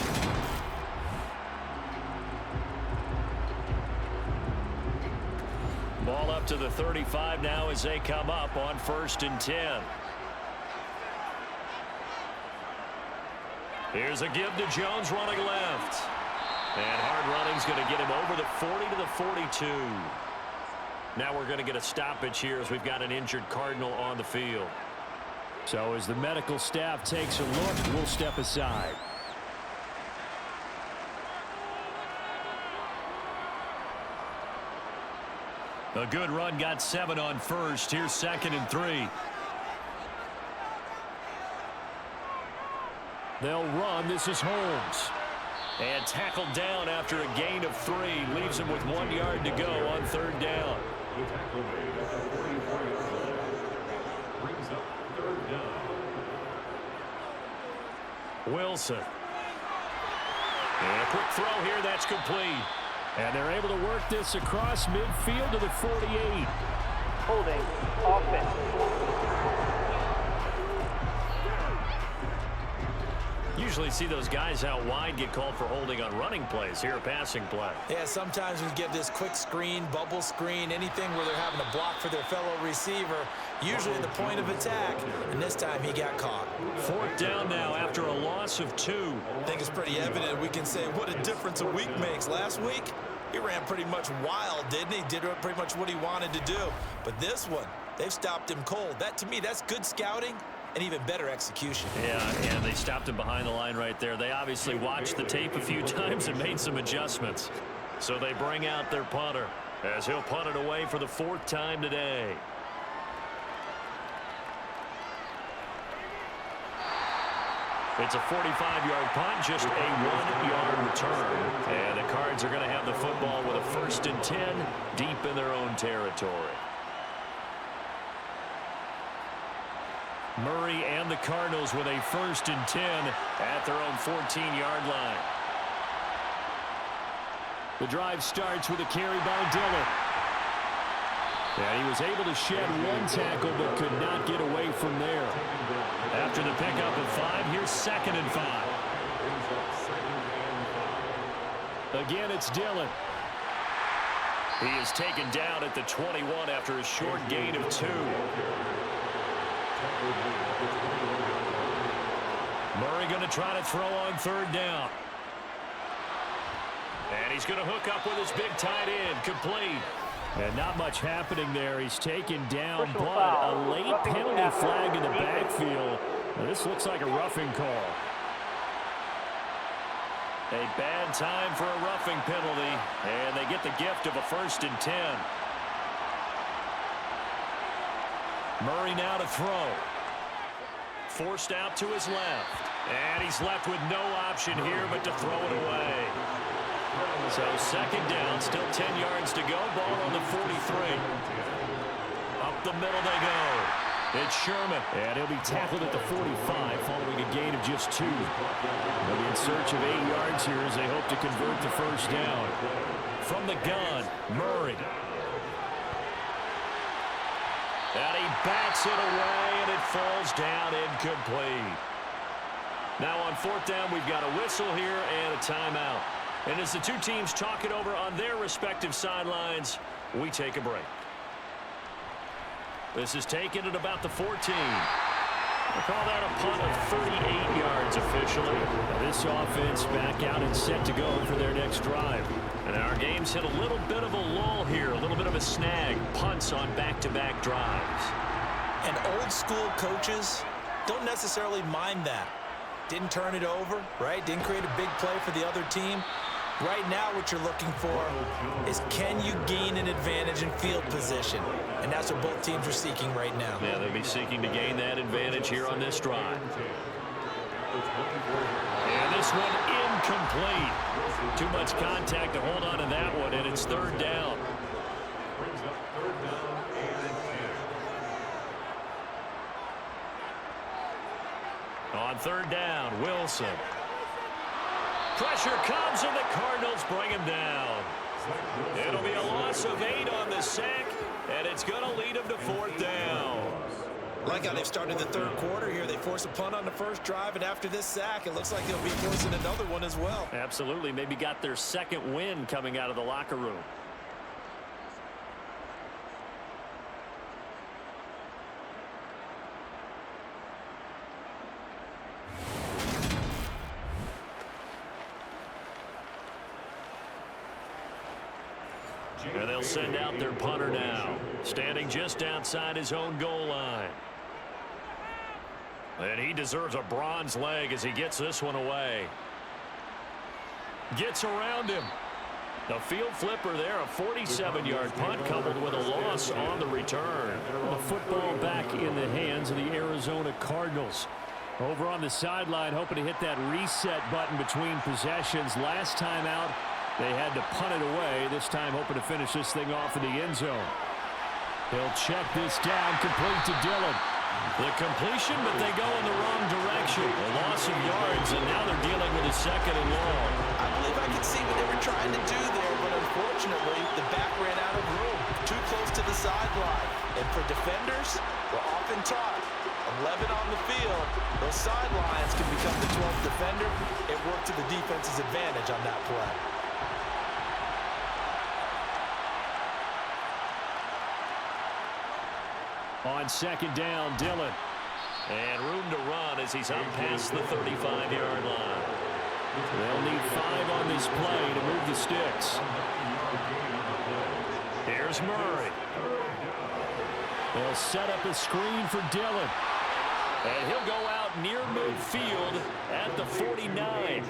Ball up to the 35 now as they come up on 1st and 10. Here's a give to Jones running left. And hard running's going to get him over the 40 to the 42. Now we're going to get a stoppage here as we've got an injured Cardinal on the field. So as the medical staff takes a look, we'll step aside. A good run got 7 on 1st. Here's 2nd and 3. They'll run. This is Holmes. And tackled down after a gain of 3. Leaves him with 1 yard to go on 3rd down. The tackle made at the 44-yard line brings up 3rd down. Wilson. And a quick throw here. That's complete. And they're able to work this across midfield to the 48. Holding offense. Usually see those guys out wide get called for holding on running plays. Here, a passing play. Yeah, sometimes we get this quick screen, bubble screen, anything where they're having to block for their fellow receiver, usually at the point of attack, and this time he got caught. 4th down now after a loss of 2. I think it's pretty evident. We can say what a difference a week makes. Last week, he ran pretty much wild, didn't he? Did pretty much what he wanted to do. But this one, they've stopped him cold. That, to me, that's good scouting and even better execution. Yeah, and they stopped him behind the line right there. They obviously watched the tape a few times and made some adjustments. So they bring out their punter as he'll punt it away for the 4th time today. It's a 45-yard punt, just a 1-yard return. And the Cards are going to have the football with a 1st and 10 deep in their own territory. Murray and the Cardinals with a 1st and 10 at their own 14-yard line. The drive starts with a carry by Dillon. And he was able to shed 1 tackle but could not get away from there. After the pickup of 5, here's 2nd and 5. Again, it's Dillon. He is taken down at the 21 after a short gain of 2. Murray going to try to throw on 3rd down. And he's going to hook up with his big tight end, complete. And not much happening there. He's taken down, but a late penalty flag in the backfield. Now, this looks like a roughing call. A bad time for a roughing penalty, and they get the gift of a 1st and 10. Murray now to throw. Forced out to his left. And he's left with no option here but to throw it away. So 2nd down, still 10 yards to go. Ball on the 43. Up the middle they go. It's Sherman. And he'll be tackled at the 45 following a gain of just 2. They'll be in search of 8 yards here as they hope to convert the 1st down. From the gun, Murray. And he bats it away, and it falls down incomplete. Now on 4th down, we've got a whistle here and a timeout. And as the two teams talk it over on their respective sidelines, we take a break. This is taken at about the 14. We'll call that a punt of 38 yards officially. This offense back out and set to go for their next drive. And our game's hit a little bit of a lull here, a little bit of a snag. Punts on back-to-back drives. And old school coaches don't necessarily mind that. Didn't turn it over, right? Didn't create a big play for the other team. Right now what you're looking for is, can you gain an advantage in field position? And that's what both teams are seeking right now. Yeah, they'll be seeking to gain that advantage here on this drive. And this one incomplete. Too much contact to hold on to that one, and it's 3rd down. On 3rd down, Wilson. Pressure comes, and the Cardinals bring him down. It'll be a loss of 8 on the sack, and it's going to lead them to 4th down. Like how they've started the 3rd quarter here. They force a punt on the 1st drive, and after this sack, it looks like they'll be forcing another one as well. Absolutely. Maybe got their 2nd win coming out of the locker room. And they'll send out their punter now, standing just outside his own goal line. And he deserves a bronze leg as he gets this one away. Gets around him. The field flipper there, a 47-yard punt coupled with a loss on the return. The football back in the hands of the Arizona Cardinals. Over on the sideline, hoping to hit that reset button between possessions. Last time out, they had to punt it away. This time hoping to finish this thing off in the end zone. He'll check this down, complete to Dillon. The completion, but they go in the wrong direction. A loss of yards, and now they're dealing with a 2nd and long. I believe I could see what they were trying to do there, but unfortunately, the back ran out of room. Too close to the sideline. And for defenders, we're often taught 11 on the field, those sidelines can become the 12th defender. It worked to the defense's advantage on that play. On 2nd down, Dillon. And room to run as he's up past the 35-yard line. They'll need 5 on this play to move the sticks. Here's Murray. They'll set up a screen for Dillon. And he'll go out near midfield at the 49.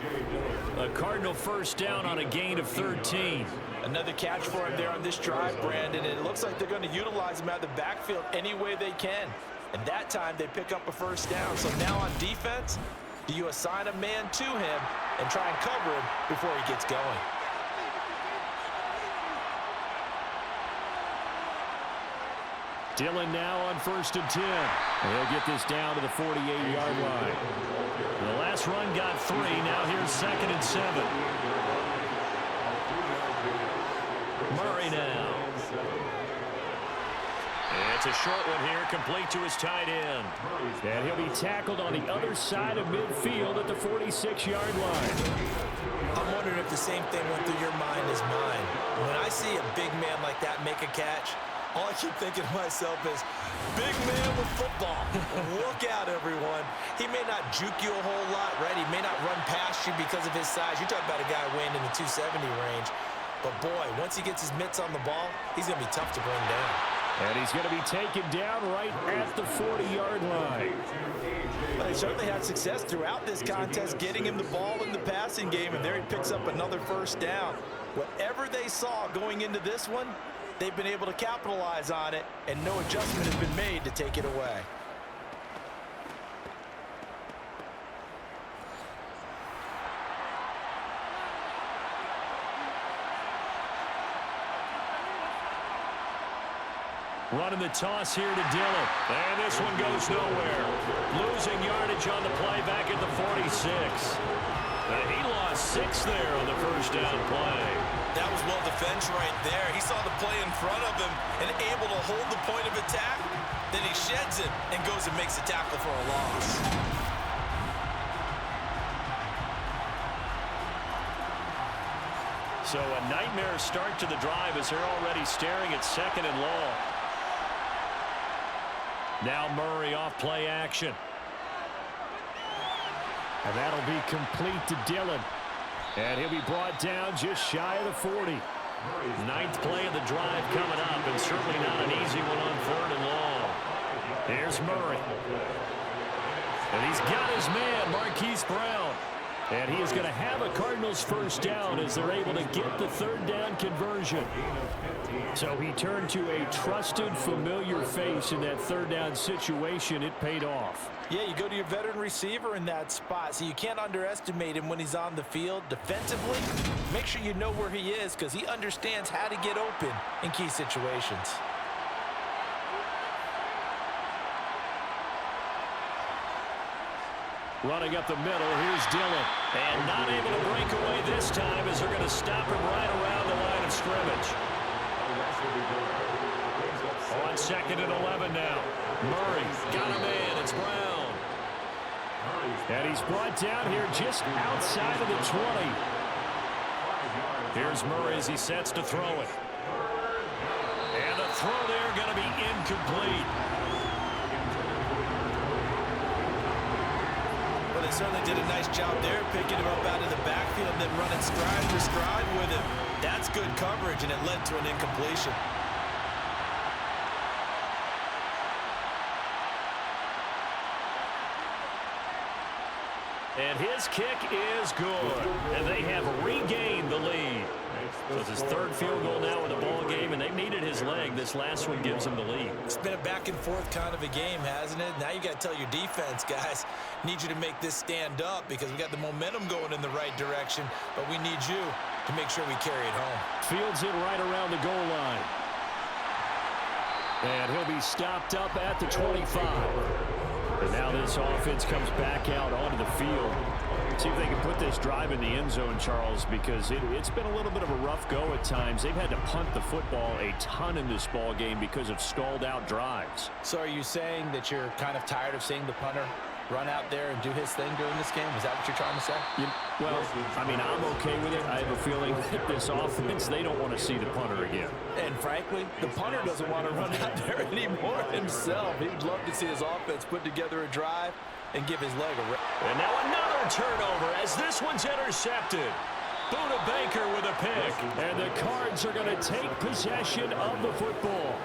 A Cardinal first down on a gain of 13. Another catch for him there on this drive, Brandon. And it looks like they're going to utilize him out of the backfield any way they can. And that time they pick up a first down. So now on defense, do you assign a man to him and try and cover him before he gets going? Dillon now on 1st and 10. He'll get this down to the 48-yard line. The last run got 3. Now here's 2nd and 7. Murray now. It's a short one here, complete to his tight end. And he'll be tackled on the other side of midfield at the 46-yard line. I'm wondering if the same thing went through your mind as mine. When I see a big man like that make a catch, all I keep thinking to myself is, big man with football. Look out, everyone. He may not juke you a whole lot, right? He may not run past you because of his size. You're talking about a guy weighing in the 270 range. But, boy, once he gets his mitts on the ball, he's going to be tough to bring down. And he's going to be taken down right at the 40-yard line. Well, they certainly had success throughout this contest getting him the ball in the passing game, and there he picks up another first down. Whatever they saw going into this one, they've been able to capitalize on it, and no adjustment has been made to take it away. Running the toss here to Dillon. And this one goes nowhere. Losing yardage on the play back at the 46. And he lost 6 there on the first down play. That was well defended right there. He saw the play in front of him and able to hold the point of attack. Then he sheds it and goes and makes a tackle for a loss. So a nightmare start to the drive as they're already staring at 2nd and long. Now Murray off play action. And that'll be complete to Dillon. And he'll be brought down just shy of the 40. 9th play of the drive coming up, and certainly not an easy one on 3rd and long. Here's Murray. And he's got his man, Marquise Brown. And he is going to have a Cardinals first down as they're able to get the 3rd down conversion. So he turned to a trusted, familiar face in that 3rd down situation. It paid off. Yeah, you go to your veteran receiver in that spot, so you can't underestimate him when he's on the field. Defensively, make sure you know where he is because he understands how to get open in key situations. Running up the middle, here's Dillon. And not able to break away this time as they're going to stop him right around the line of scrimmage. On 2nd and 11 now. Murray got a man. It's Brown. And he's brought down here just outside of the 20. Here's Murray as he sets to throw it. And the throw there going to be incomplete. Well, they certainly did a nice job there, picking him up out of the backfield and then running stride for stride with him. That's good coverage, and it led to an incompletion. And his kick is good. And they have regained the lead. So it's his 3rd field goal now in the ball game, and they've needed his leg. This last one gives him the lead. It's been a back-and-forth kind of a game, hasn't it? Now you got to tell your defense, guys, need you to make this stand up because we got the momentum going in the right direction, but we need you to make sure we carry it home. Fields it right around the goal line. And he'll be stopped up at the 25. And now this offense comes back out onto the field. See if they can put this drive in the end zone, Charles, because it's been a little bit of a rough go at times. They've had to punt the football a ton in this ball game because of stalled-out drives. So are you saying that you're kind of tired of seeing the punter run out there and do his thing during this game? Is that what you're trying to say? Well, I mean, I'm okay with it. I have a feeling that this offense, they don't want to see the punter again. And frankly, the punter doesn't want to run out there anymore himself. He'd love to see his offense put together a drive and give his leg a rest. And now another turnover as this one's intercepted. Buda Baker with a pick. And the Cards are going to take possession of the football.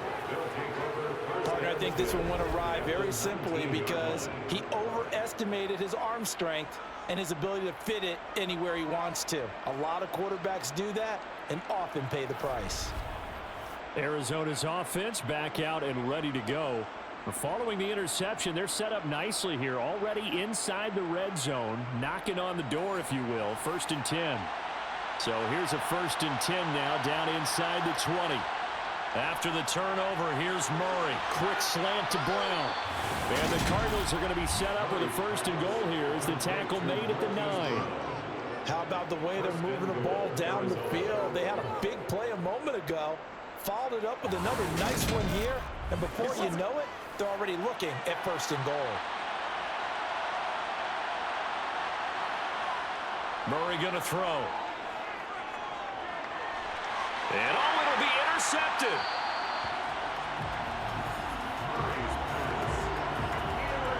Partner, I think this one went awry very simply because he overestimated his arm strength and his ability to fit it anywhere he wants to. A lot of quarterbacks do that and often pay the price. Arizona's offense back out and ready to go. Following the interception, they're set up nicely here, already inside the red zone, knocking on the door, if you will. 1st and 10. So here's a 1st and 10 now, down inside the 20. After the turnover, here's Murray. Quick slant to Brown. And the Cardinals are going to be set up with a 1st and goal here as the tackle made at the 9. How about the way they're moving the ball down the field? They had a big play a moment ago, followed it up with another nice one here, and before you know it, they're already looking at 1st and goal. Murray going to throw. And it'll be intercepted.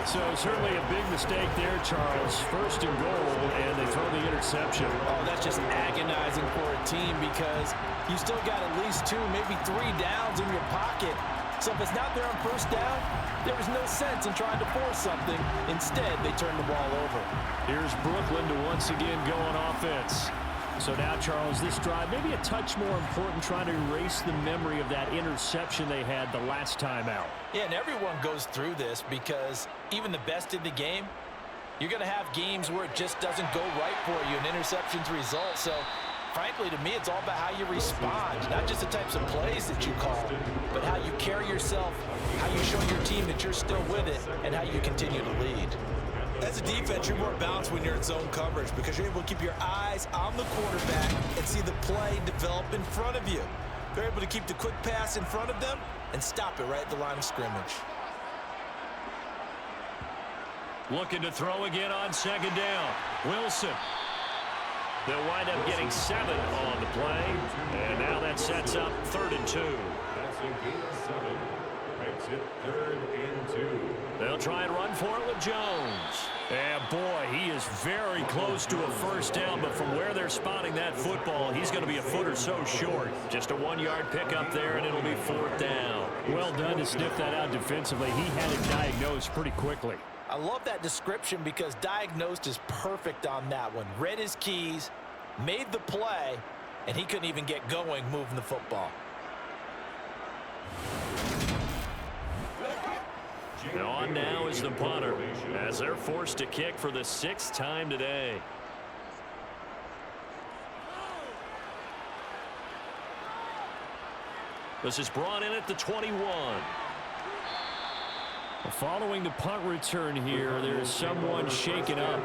So certainly a big mistake there, Charles. 1st and goal, and they throw the interception. Oh, that's just agonizing for a team because you still got at least 2, maybe 3 downs in your pocket. So if it's not there on 1st down, there is no sense in trying to force something. Instead, they turn the ball over. Here's Brooklyn to once again go on offense. So now, Charles, this drive maybe a touch more important, trying to erase the memory of that interception they had the last time out. Yeah, and everyone goes through this because even the best in the game, you're going to have games where it just doesn't go right for you, and interceptions result. So, frankly, to me, it's all about how you respond, not just the types of plays that you call, but how you carry yourself, how you show your team that you're still with it, and how you continue to lead. As a defense, you're more balanced when you're in zone coverage because you're able to keep your eyes on the quarterback and see the play develop in front of you. They're able to keep the quick pass in front of them and stop it right at the line of scrimmage. Looking to throw again on 2nd down. Wilson. They'll wind up getting 7 on the play. And now that sets up 3rd and 2. That's a gain of 7. Makes it 3rd and 2. They'll try and run for it with Jones. And boy, he is very close to a 1st down, but from where they're spotting that football, he's going to be a foot or so short. Just a 1-yard pickup there, and it'll be 4th down. Well done to sniff that out defensively. He had it diagnosed pretty quickly. I love that description because diagnosed is perfect on that one. Read his keys, made the play, and he couldn't even get going moving the football. And on now is the punter as they're forced to kick for the 6th time today. This is brought in at the 21. Following the punt return here, there's someone shaken up.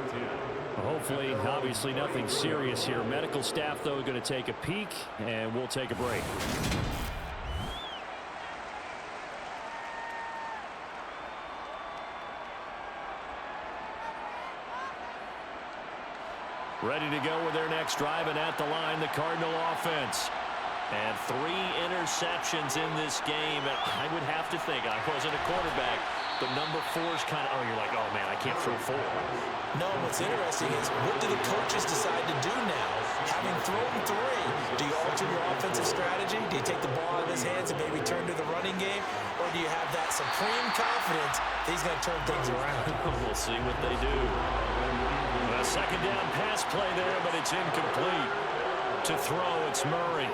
Hopefully, obviously nothing serious here. Medical staff, though, going to take a peek, and we'll take a break. Ready to go with their next drive, and at the line, the Cardinal offense. And 3 interceptions in this game. And I would have to think, I wasn't a quarterback, but number 4's kind of, you're like, oh, man, I can't throw 4. No, what's interesting is what do the coaches decide to do now? Having thrown 3, do you alter your offensive strategy? Do you take the ball out of his hands and maybe turn to the running game? Or do you have that supreme confidence that he's going to turn things around? We'll see what they do. A 2nd down pass play there, but it's incomplete. To throw, it's Murray.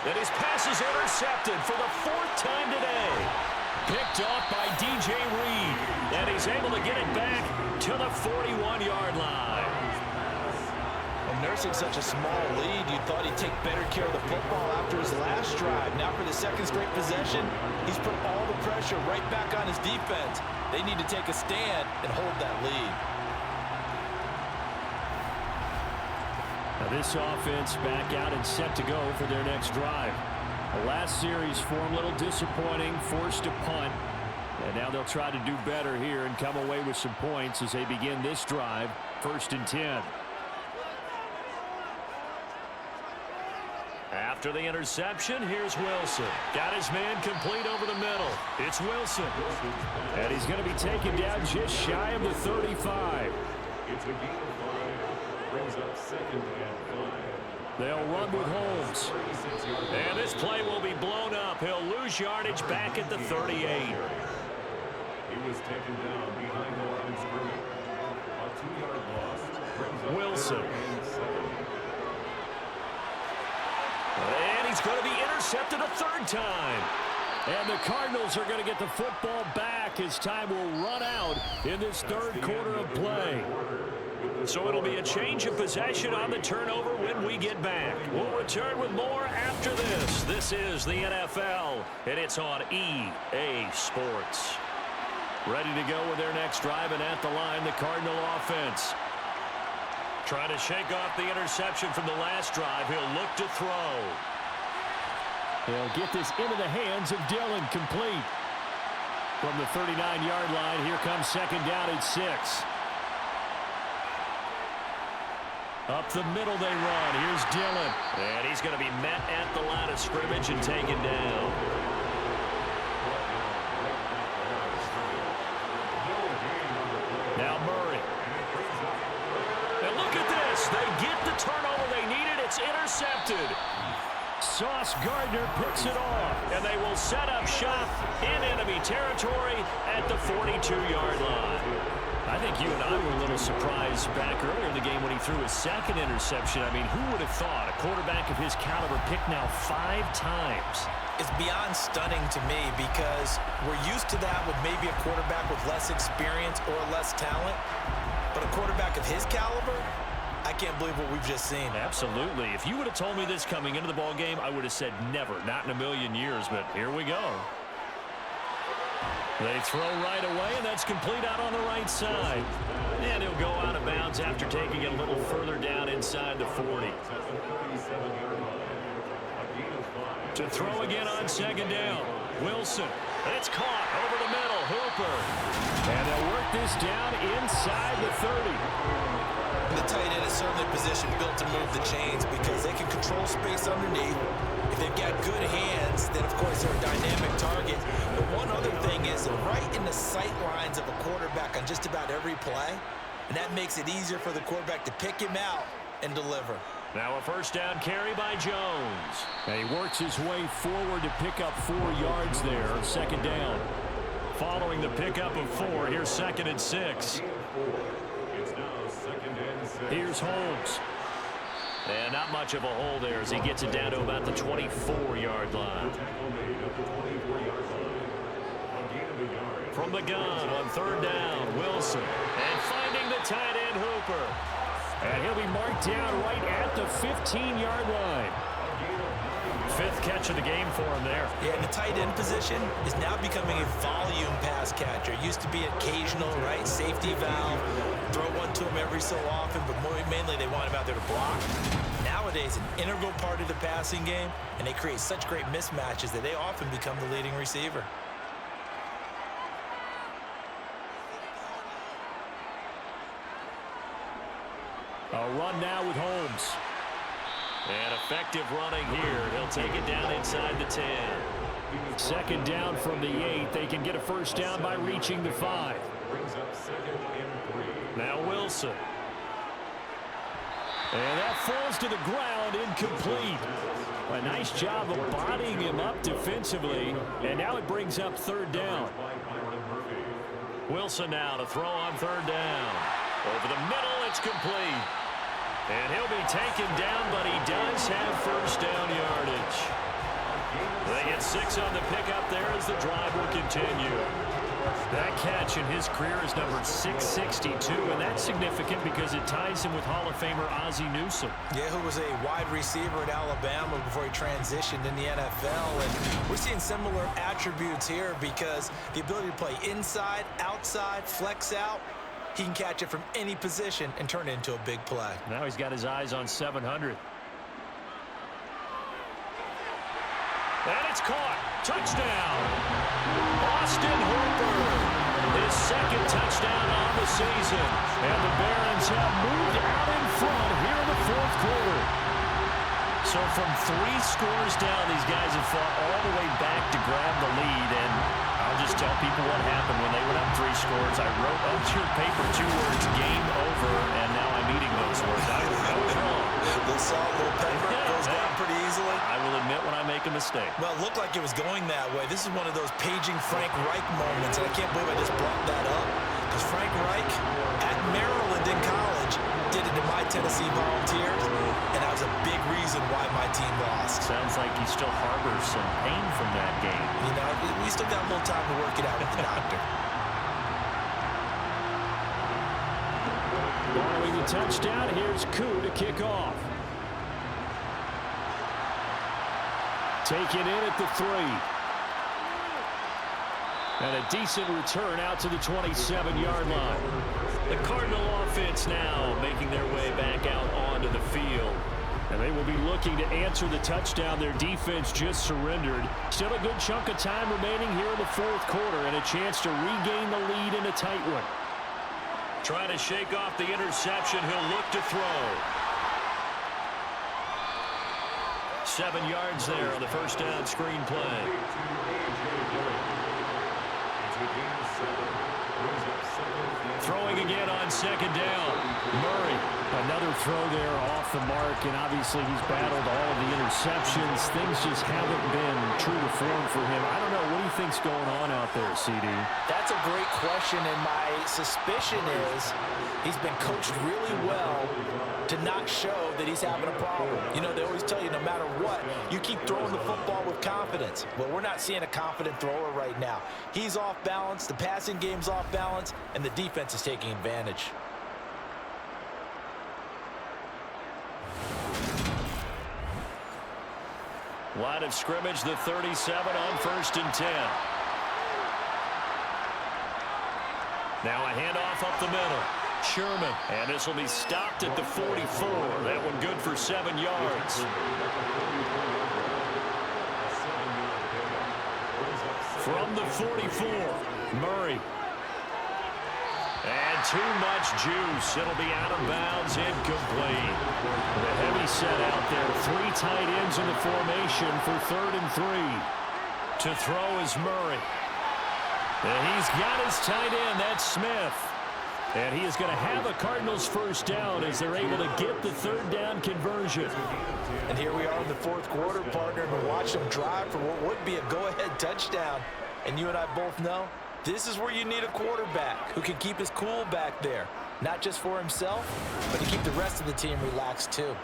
And his pass is intercepted for the 4th time today. Picked off by DJ Reed. And he's able to get it back to the 41-yard line. And nursing such a small lead, you thought he'd take better care of the football after his last drive. Now for the 2nd straight possession, he's put all the pressure right back on his defense. They need to take a stand and hold that lead. Now this offense back out and set to go for their next drive. The last series for them, a little disappointing, forced to punt. And now they'll try to do better here and come away with some points as they begin this drive, 1st and 10. After the interception, here's Wilson. Got his man complete over the middle. It's Wilson. And he's going to be taken down just shy of the 35. It's a gain of 5. Brings up 2nd and 5. They'll run with Holmes. And this play will be blown up. He'll lose yardage back at the 38. He was taken down behind the line of scrimmage. A 2-yard loss. Wilson. And he's going to be intercepted a third time. And the Cardinals are going to get the football back as time will run out in this third quarter of play. So it'll be a change of possession on the turnover when we get back. We'll return with more after this. This is the NFL, and it's on EA Sports. Ready to go with their next drive, and at the line, the Cardinal offense. Trying to shake off the interception from the last drive. He'll look to throw. They'll get this into the hands of Dillon, complete. From the 39-yard line, here comes second down at 6. Up the middle they run. Here's Dillon. And he's going to be met at the line of scrimmage and taken down. Now Murray. And look at this. They get the turnover they needed. It's intercepted. Sauce Gardner picks it off. And they will set up shop in enemy territory at the 42-yard line. I think you and I were a little surprised back earlier in the game when he threw his second interception. I mean, who would have thought a quarterback of his caliber picked now 5 times? It's beyond stunning to me because we're used to that with maybe a quarterback with less experience or less talent. But a quarterback of his caliber, I can't believe what we've just seen. Absolutely. If you would have told me this coming into the ball game, I would have said never, not in a million years. But here we go. They throw right away, and that's complete out on the right side. And he'll go out of bounds after taking it a little further down inside the 40. To throw again on second down. Wilson. It's caught over the middle. Hooper. And they'll work this down inside the 30. The tight end is certainly a position built to move the chains because they can control space underneath. If they've got good hands, then, of course, they're a dynamic target. But one other thing is they're right in the sight lines of a quarterback on just about every play, and that makes it easier for the quarterback to pick him out and deliver. Now a first down carry by Jones. And he works his way forward to pick up 4 yards there. Second down. Following the pickup of 4, here's second and 6. Here's Holmes. And not much of a hole there as he gets it down to about the 24-yard line. From the gun on third down, Wilson. And finding the tight end, Hooper. And he'll be marked down right at the 15-yard line. 5th catch of the game for him there. Yeah, and the tight end position is now becoming a volume pass catcher. It used to be occasional, right? Safety valve. Throw one to him every so often, but mainly they want him out there to block. Nowadays, an integral part of the passing game, and they create such great mismatches that they often become the leading receiver. A run now with Holmes. And effective running here. He'll take it down inside the 10. Second down from the 8. They can get a first down by reaching the 5. Now Wilson. And that falls to the ground, incomplete. A nice job of bodying him up defensively. And now it brings up third down. Wilson now to throw on third down. Over the middle, it's complete. And he'll be taken down, but he does have first down yardage. They get 6 on the pickup there as the drive will continue. That catch in his career is number 662, and that's significant because it ties him with Hall of Famer Ozzie Newsome. Yeah, who was a wide receiver at Alabama before he transitioned in the NFL. And we're seeing similar attributes here because the ability to play inside, outside, flex out, he can catch it from any position and turn it into a big play. Now he's got his eyes on 700. And it's caught. Touchdown. Austin Hooper. His second touchdown on the season. And the Barons have moved out in front here in the fourth quarter. So from 3 scores down, these guys have fought all the way back to grab the lead. And I'll just tell tell people what happened when they went up 3 scores. I wrote up to your paper 2 words, game over, and now I'm eating those words. I was wrong. Little salt, little pepper, goes down pretty easily. I will admit when I make a mistake. Well, it looked like it was going that way. This is one of those paging Frank Reich moments, and I can't believe I just brought that up. Because Frank Reich, at Maryland in college, did it to my Tennessee Volunteers, and that was a big reason why my team lost. Sounds like he still harbors some pain from that game. You know, we still got a little time to work it out with the doctor. Following the touchdown, here's Koo to kick off. Taken in at the 3. And a decent return out to the 27-yard line. The Cardinal offense now making their way back out onto the field. And they will be looking to answer the touchdown their defense just surrendered. Still a good chunk of time remaining here in the 4th quarter and a chance to regain the lead in a tight one. Trying to shake off the interception. He'll look to throw. 7 yards there on the first down screen play. Throwing again on 2nd down. Murray, another throw there off the mark, and obviously he's battled all of the interceptions. Things just haven't been true to form for him. I don't know. What do you think's going on out there, CD? That's a great question, and my suspicion is he's been coached really well to not show that he's having a problem. You know, they always tell you no matter what, you keep throwing the football with confidence. Well, we're not seeing a confident thrower right now. He's off balance, the passing game's off balance, and the defense is taking advantage. Line of scrimmage, the 37 on 1st and 10. Now a handoff up the middle. Sherman, and this will be stopped at the 44. That one good for 7 yards. From the 44, Murray. And too much juice. It'll be out of bounds, incomplete. The heavy set out there. 3 tight ends in the formation for 3rd and 3. To throw is Murray. And he's got his tight end. That's Smith. And he is going to have a Cardinals first down as they're able to get the 3rd down conversion. And here we are in the 4th quarter, partner, and watch them drive for what would be a go-ahead touchdown. And you and I both know this is where you need a quarterback who can keep his cool back there. Not just for himself, but to keep the rest of the team relaxed too.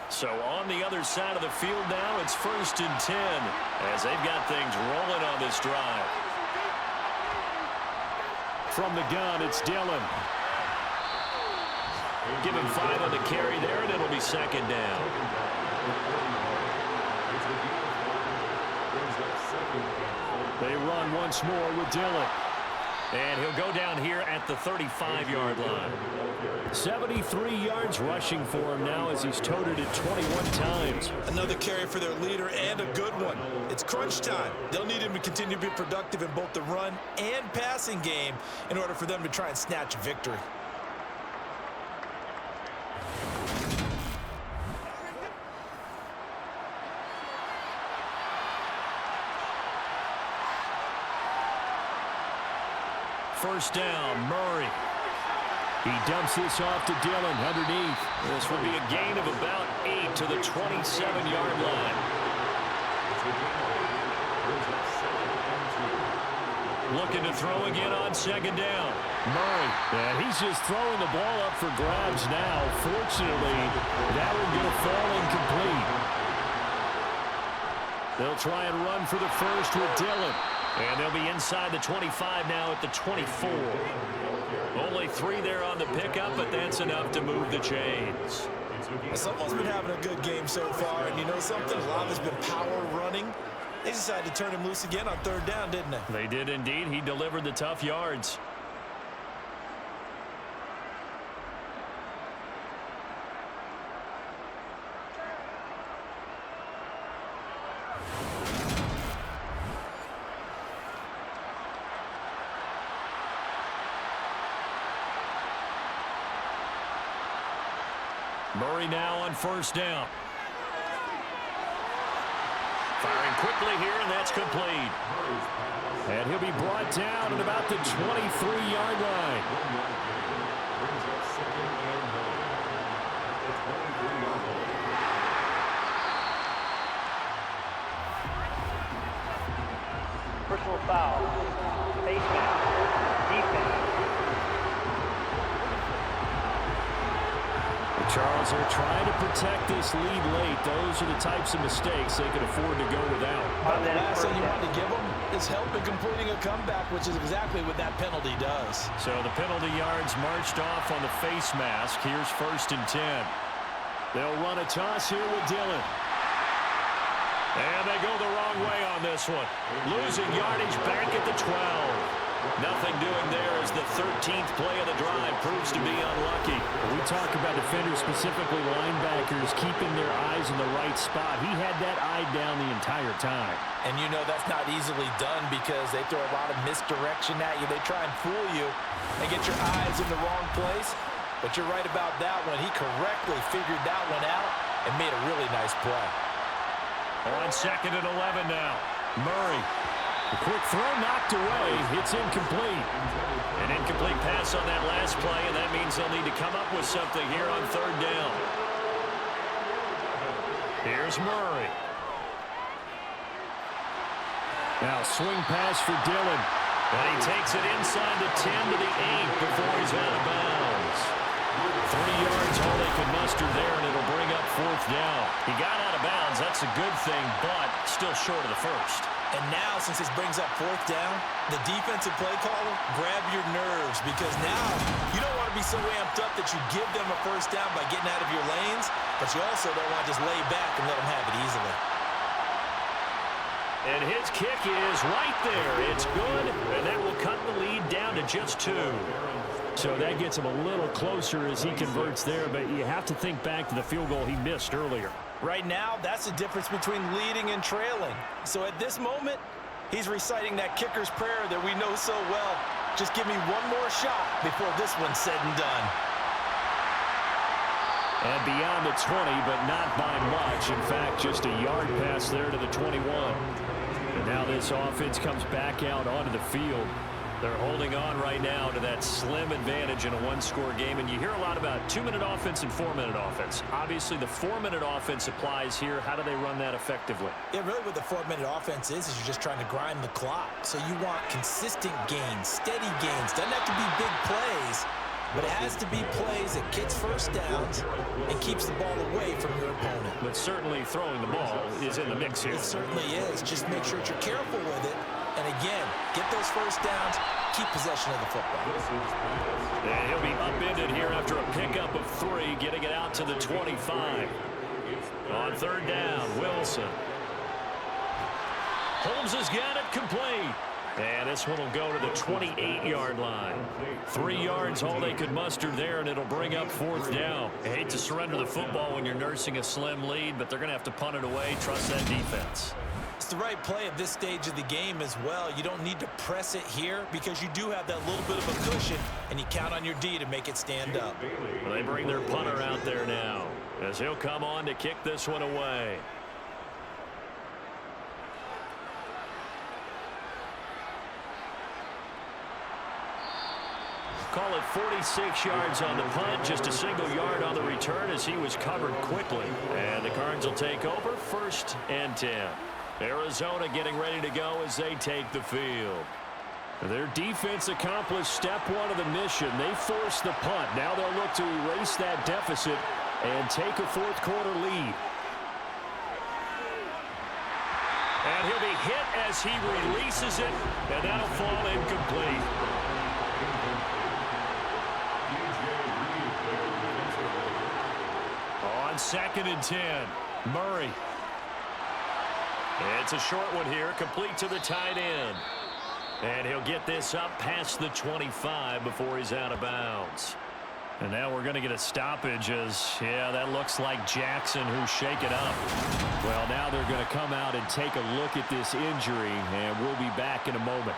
So on the other side of the field now, it's 1st and 10 as they've got things rolling on this drive. From the gun, it's Dillon. Give him 5 on the carry there, and it'll be 2nd down. They run once more with Dillon. And he'll go down here at the 35-yard line. 73 yards rushing for him now as he's toted it 21 times. Another carry for their leader and a good one. It's crunch time. They'll need him to continue to be productive in both the run and passing game in order for them to try and snatch a victory. First down, Murray. He dumps this off to Dillon underneath. This will be a gain of about 8 to the 27-yard line. Looking to throw again on 2nd down. Murray, and he's just throwing the ball up for grabs now. Fortunately, that one going to fall incomplete. They'll try and run for the first with Dillon. And they'll be inside the 25 now at the 24. Only 3 there on the pickup, but that's enough to move the chains. Someone's been having a good game so far, and you know something? A lot of it's been power running. They decided to turn him loose again on 3rd down, didn't they? They did indeed. He delivered the tough yards. Murray now on 1st down. Firing quickly here, and that's complete. And And he'll be brought down at about the 23-yard line. Brings up second and 9. The 23-yard line. Personal foul. Face mask. Defense. Charles, they're trying to protect this lead late. Those are the types of mistakes they can afford to go without. The last thing you want to give them is help in completing a comeback, which is exactly what that penalty does. So the penalty yards marched off on the face mask. Here's 1st and 10. They'll run a toss here with Dillon. And they go the wrong way on this one. Losing yardage back at the 12. Nothing doing there as the 13th play of the drive proves to be unlucky. We talk about defenders, specifically linebackers, keeping their eyes in the right spot. He had that eye down the entire time. And you know that's not easily done because they throw a lot of misdirection at you. They try and fool you and get your eyes in the wrong place. But you're right about that one. He correctly figured that one out and made a really nice play. On 2nd and 11 now. Murray. The quick throw knocked away. It's incomplete. An incomplete pass on that last play, and that means they'll need to come up with something here on 3rd down. Here's Murray. Now swing pass for Dillon. And he takes it inside the 10 to the 8 before he's out of bounds. 3 yards, all they could muster there, and it'll bring up 4th down. He got out of bounds. That's a good thing, but still short of the first. And now, since this brings up 4th down, the defensive play caller, grab your nerves because now you don't want to be so amped up that you give them a 1st down by getting out of your lanes, but you also don't want to just lay back and let them have it easily. And his kick is right there. It's good, and that will cut the lead down to just 2. So that gets him a little closer as he converts there, but you have to think back to the field goal he missed earlier. Right now, that's the difference between leading and trailing. So at this moment, he's reciting that kicker's prayer that we know so well. Just give me one more shot before this one's said and done. And beyond the 20, but not by much. In fact, just a yard pass there to the 21. And now this offense comes back out onto the field. They're holding on right now to that slim advantage in a one-score game. And you hear a lot about 2-minute offense and 4-minute offense. Obviously, the 4-minute offense applies here. How do they run that effectively? Yeah, really what the 4-minute offense is you're just trying to grind the clock. So you want consistent gains, steady gains. Doesn't have to be big plays, but it has to be plays that gets 1st downs and keeps the ball away from your opponent. But certainly throwing the ball is in the mix here. It certainly is. Just make sure that you're careful with it. And again, get those 1st downs, keep possession of the football. And he'll be upended here after a pickup of 3, getting it out to the 25. On 3rd down, Wilson. Holmes has got it complete. And this one will go to the 28-yard line. 3 yards, all they could muster there, and it'll bring up 4th down. I hate to surrender the football when you're nursing a slim lead, but they're going to have to punt it away. Trust that defense. It's the right play at this stage of the game as well. You don't need to press it here because you do have that little bit of a cushion, and you count on your D to make it stand up. Well, they bring their punter out there now as he'll come on to kick this one away. Call it 46 yards on the punt, just a single yard on the return as he was covered quickly. And the Cards will take over 1st and 10. Arizona getting ready to go as they take the field. Their defense accomplished step 1 of the mission. They forced the punt. Now they'll look to erase that deficit and take a 4th quarter lead. And he'll be hit as he releases it, and that'll fall incomplete. On 2nd and 10, Murray. It's a short one here, complete to the tight end. And he'll get this up past the 25 before he's out of bounds. And now we're going to get a stoppage as, yeah, that looks like Jackson who's shaken up. Well, now they're going to come out and take a look at this injury, and we'll be back in a moment.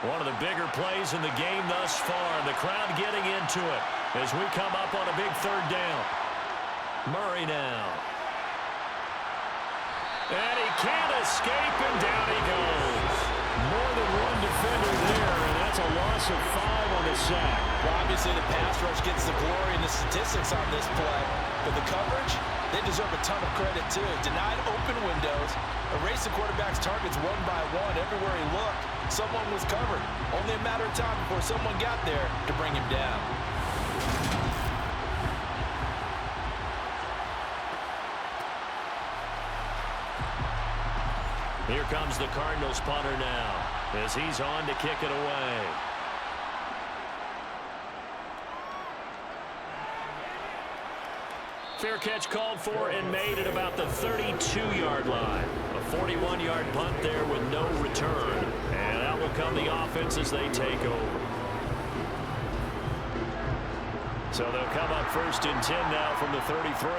One of the bigger plays in the game thus far. The crowd getting into it as we come up on a big 3rd down. Murray now. And he can't escape, and down he goes. More than one defender there, and that's a loss of 5 on the sack. Well, obviously, the pass rush gets the glory and the statistics on this play. But the coverage, they deserve a ton of credit, too. Denied open windows, erased the quarterback's targets one by one. Everywhere he looked, someone was covered. Only a matter of time before someone got there to bring him down. Here comes the Cardinals punter now as he's on to kick it away. Fair catch called for and made at about the 32-yard line. A 41-yard punt there with no return. And out will come the offense as they take over. So they'll come up 1st and 10 now from the 33.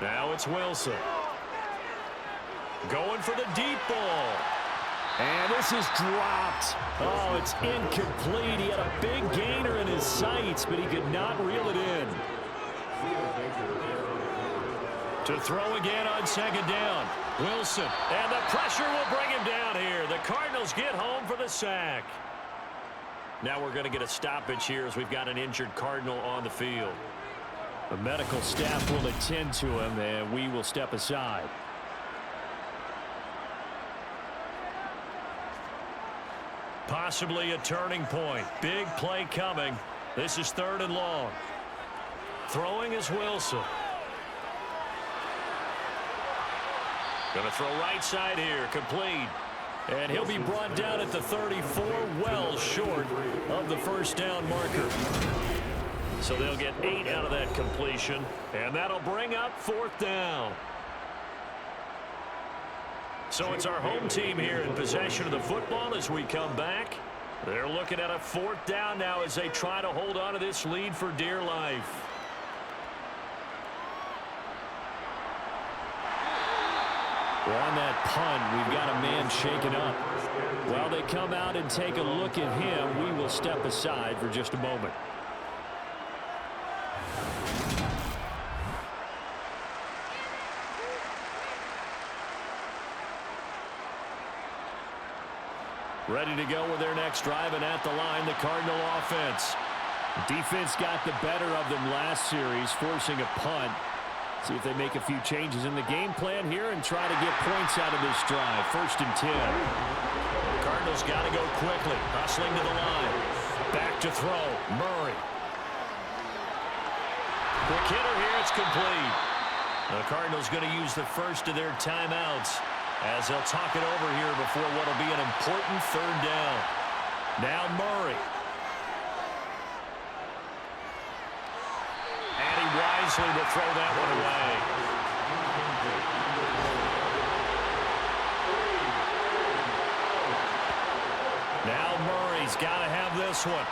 Now it's Wilson. Going for the deep ball. And this is dropped. Oh, it's incomplete. He had a big gainer in his sights, but he could not reel it in. To throw again on 2nd down. Wilson. And the pressure will bring him down here. The Cardinals get home for the sack. Now we're going to get a stoppage here as we've got an injured Cardinal on the field. The medical staff will attend to him, and we will step aside. Possibly a turning point. Big play coming. This is 3rd and long. Throwing is Wilson. Going to throw right side here. Complete. And he'll be brought down at the 34, well short of the 1st down marker. So they'll get 8 out of that completion, and that'll bring up 4th down. So it's our home team here in possession of the football as we come back. They're looking at a 4th down now as they try to hold on to this lead for dear life. Well, on that punt, we've got a man shaken up. While they come out and take a look at him, we will step aside for just a moment. Ready to go with their next drive, and at the line, the Cardinal offense. Defense got the better of them last series, forcing a punt. See if they make a few changes in the game plan here and try to get points out of this drive. 1st and 10. Cardinals got to go quickly. Hustling to the line. Back to throw. Murray. Quick hitter here. It's complete. The Cardinals going to use the first of their timeouts as they'll talk it over here before what will be an important 3rd down. Now Murray. And he wisely will throw that one away. Now Murray's got to have this one.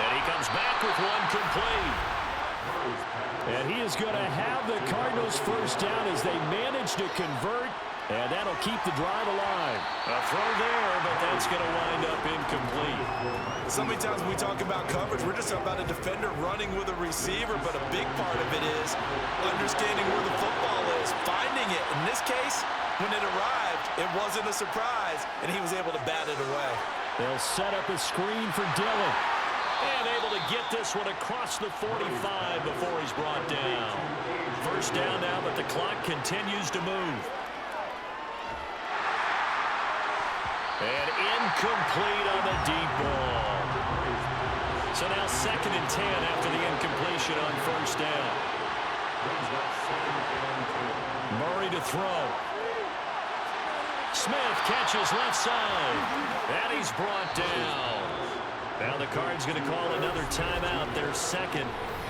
And he comes back with one complete. And he is going to have the Cardinals 1st down as they manage to convert, and that'll keep the drive alive. A throw there, but that's going to wind up incomplete. So many times when we talk about coverage, we're just talking about a defender running with a receiver, but a big part of it is understanding where the football is, finding it. In this case, when it arrived, it wasn't a surprise, and he was able to bat it away. They'll set up a screen for Dillon. And able to get this one across the 45 before he's brought down. 1st down now, but the clock continues to move. And incomplete on the deep ball. So now 2nd and 10 after the incompletion on 1st down. Murray to throw. Smith catches left side. And he's brought down. Now the Cards going to call another timeout, their 2nd,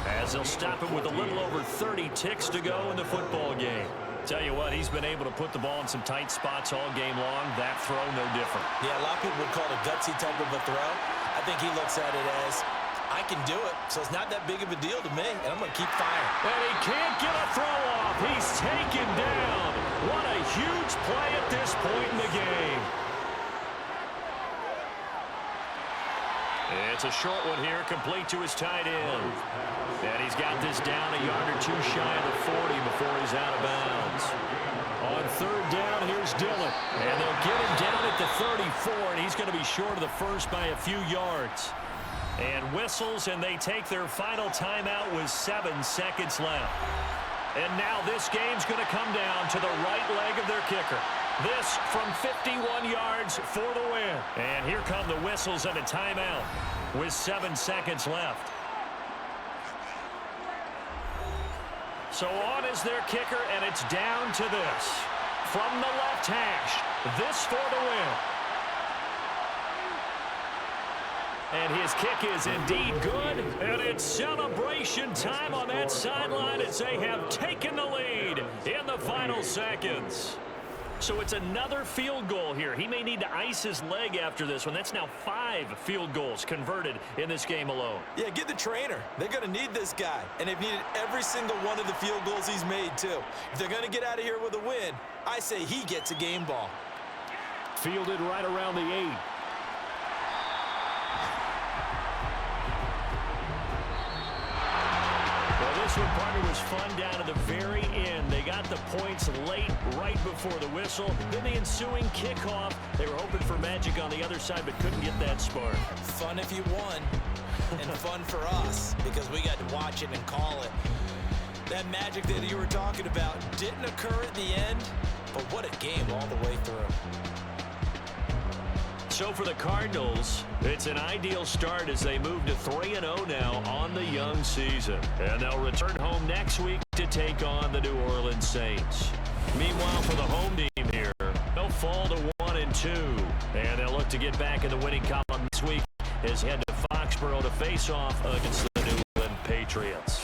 as they'll stop it with a little over 30 ticks to go in the football game. Tell you what, he's been able to put the ball in some tight spots all game long. That throw, no different. Yeah, a lot of people would call it a gutsy type of a throw. I think he looks at it as, I can do it, so it's not that big of a deal to me, and I'm going to keep firing. And he can't get a throw off. He's taken down. What a huge play at this point in the game. It's It's a short one here, complete to his tight end. And he's got this down a yard or two shy of the 40 before he's out of bounds. On third down, here's Dillon. And they'll get him down at the 34, and he's going to be short of the first by a few yards. And whistles, and they take their final timeout with 7 seconds left. And now this game's going to come down to the right leg of their kicker. This from 51 yards for the win. And here come the whistles and a timeout with 7 seconds left. So on is their kicker, and it's down to this. From the left hash, this for the win. And his kick is indeed good, and it's celebration time on that sideline as they have taken the lead in the final seconds. So it's another field goal here. He may need to ice his leg after this one. That's now 5 field goals converted in this game alone. Yeah, get the trainer. They're going to need this guy, and they've needed every single one of the field goals he's made, too. If they're going to get out of here with a win, I say he gets a game ball. Fielded right around the 8. This one, partner, was fun down to the very end. They got the points late, right before the whistle. Then the ensuing kickoff. They were hoping for magic on the other side, but couldn't get that spark. Fun if you won, and fun for us, because we got to watch it and call it. That magic that you were talking about didn't occur at the end, but what a game all the way through. So for the Cardinals, it's an ideal start as they move to 3-0 now on the young season. And they'll return home next week to take on the New Orleans Saints. Meanwhile, for the home team here, they'll fall to 1-2. And they'll look to get back in the winning column this week as head to Foxborough to face off against the New England Patriots.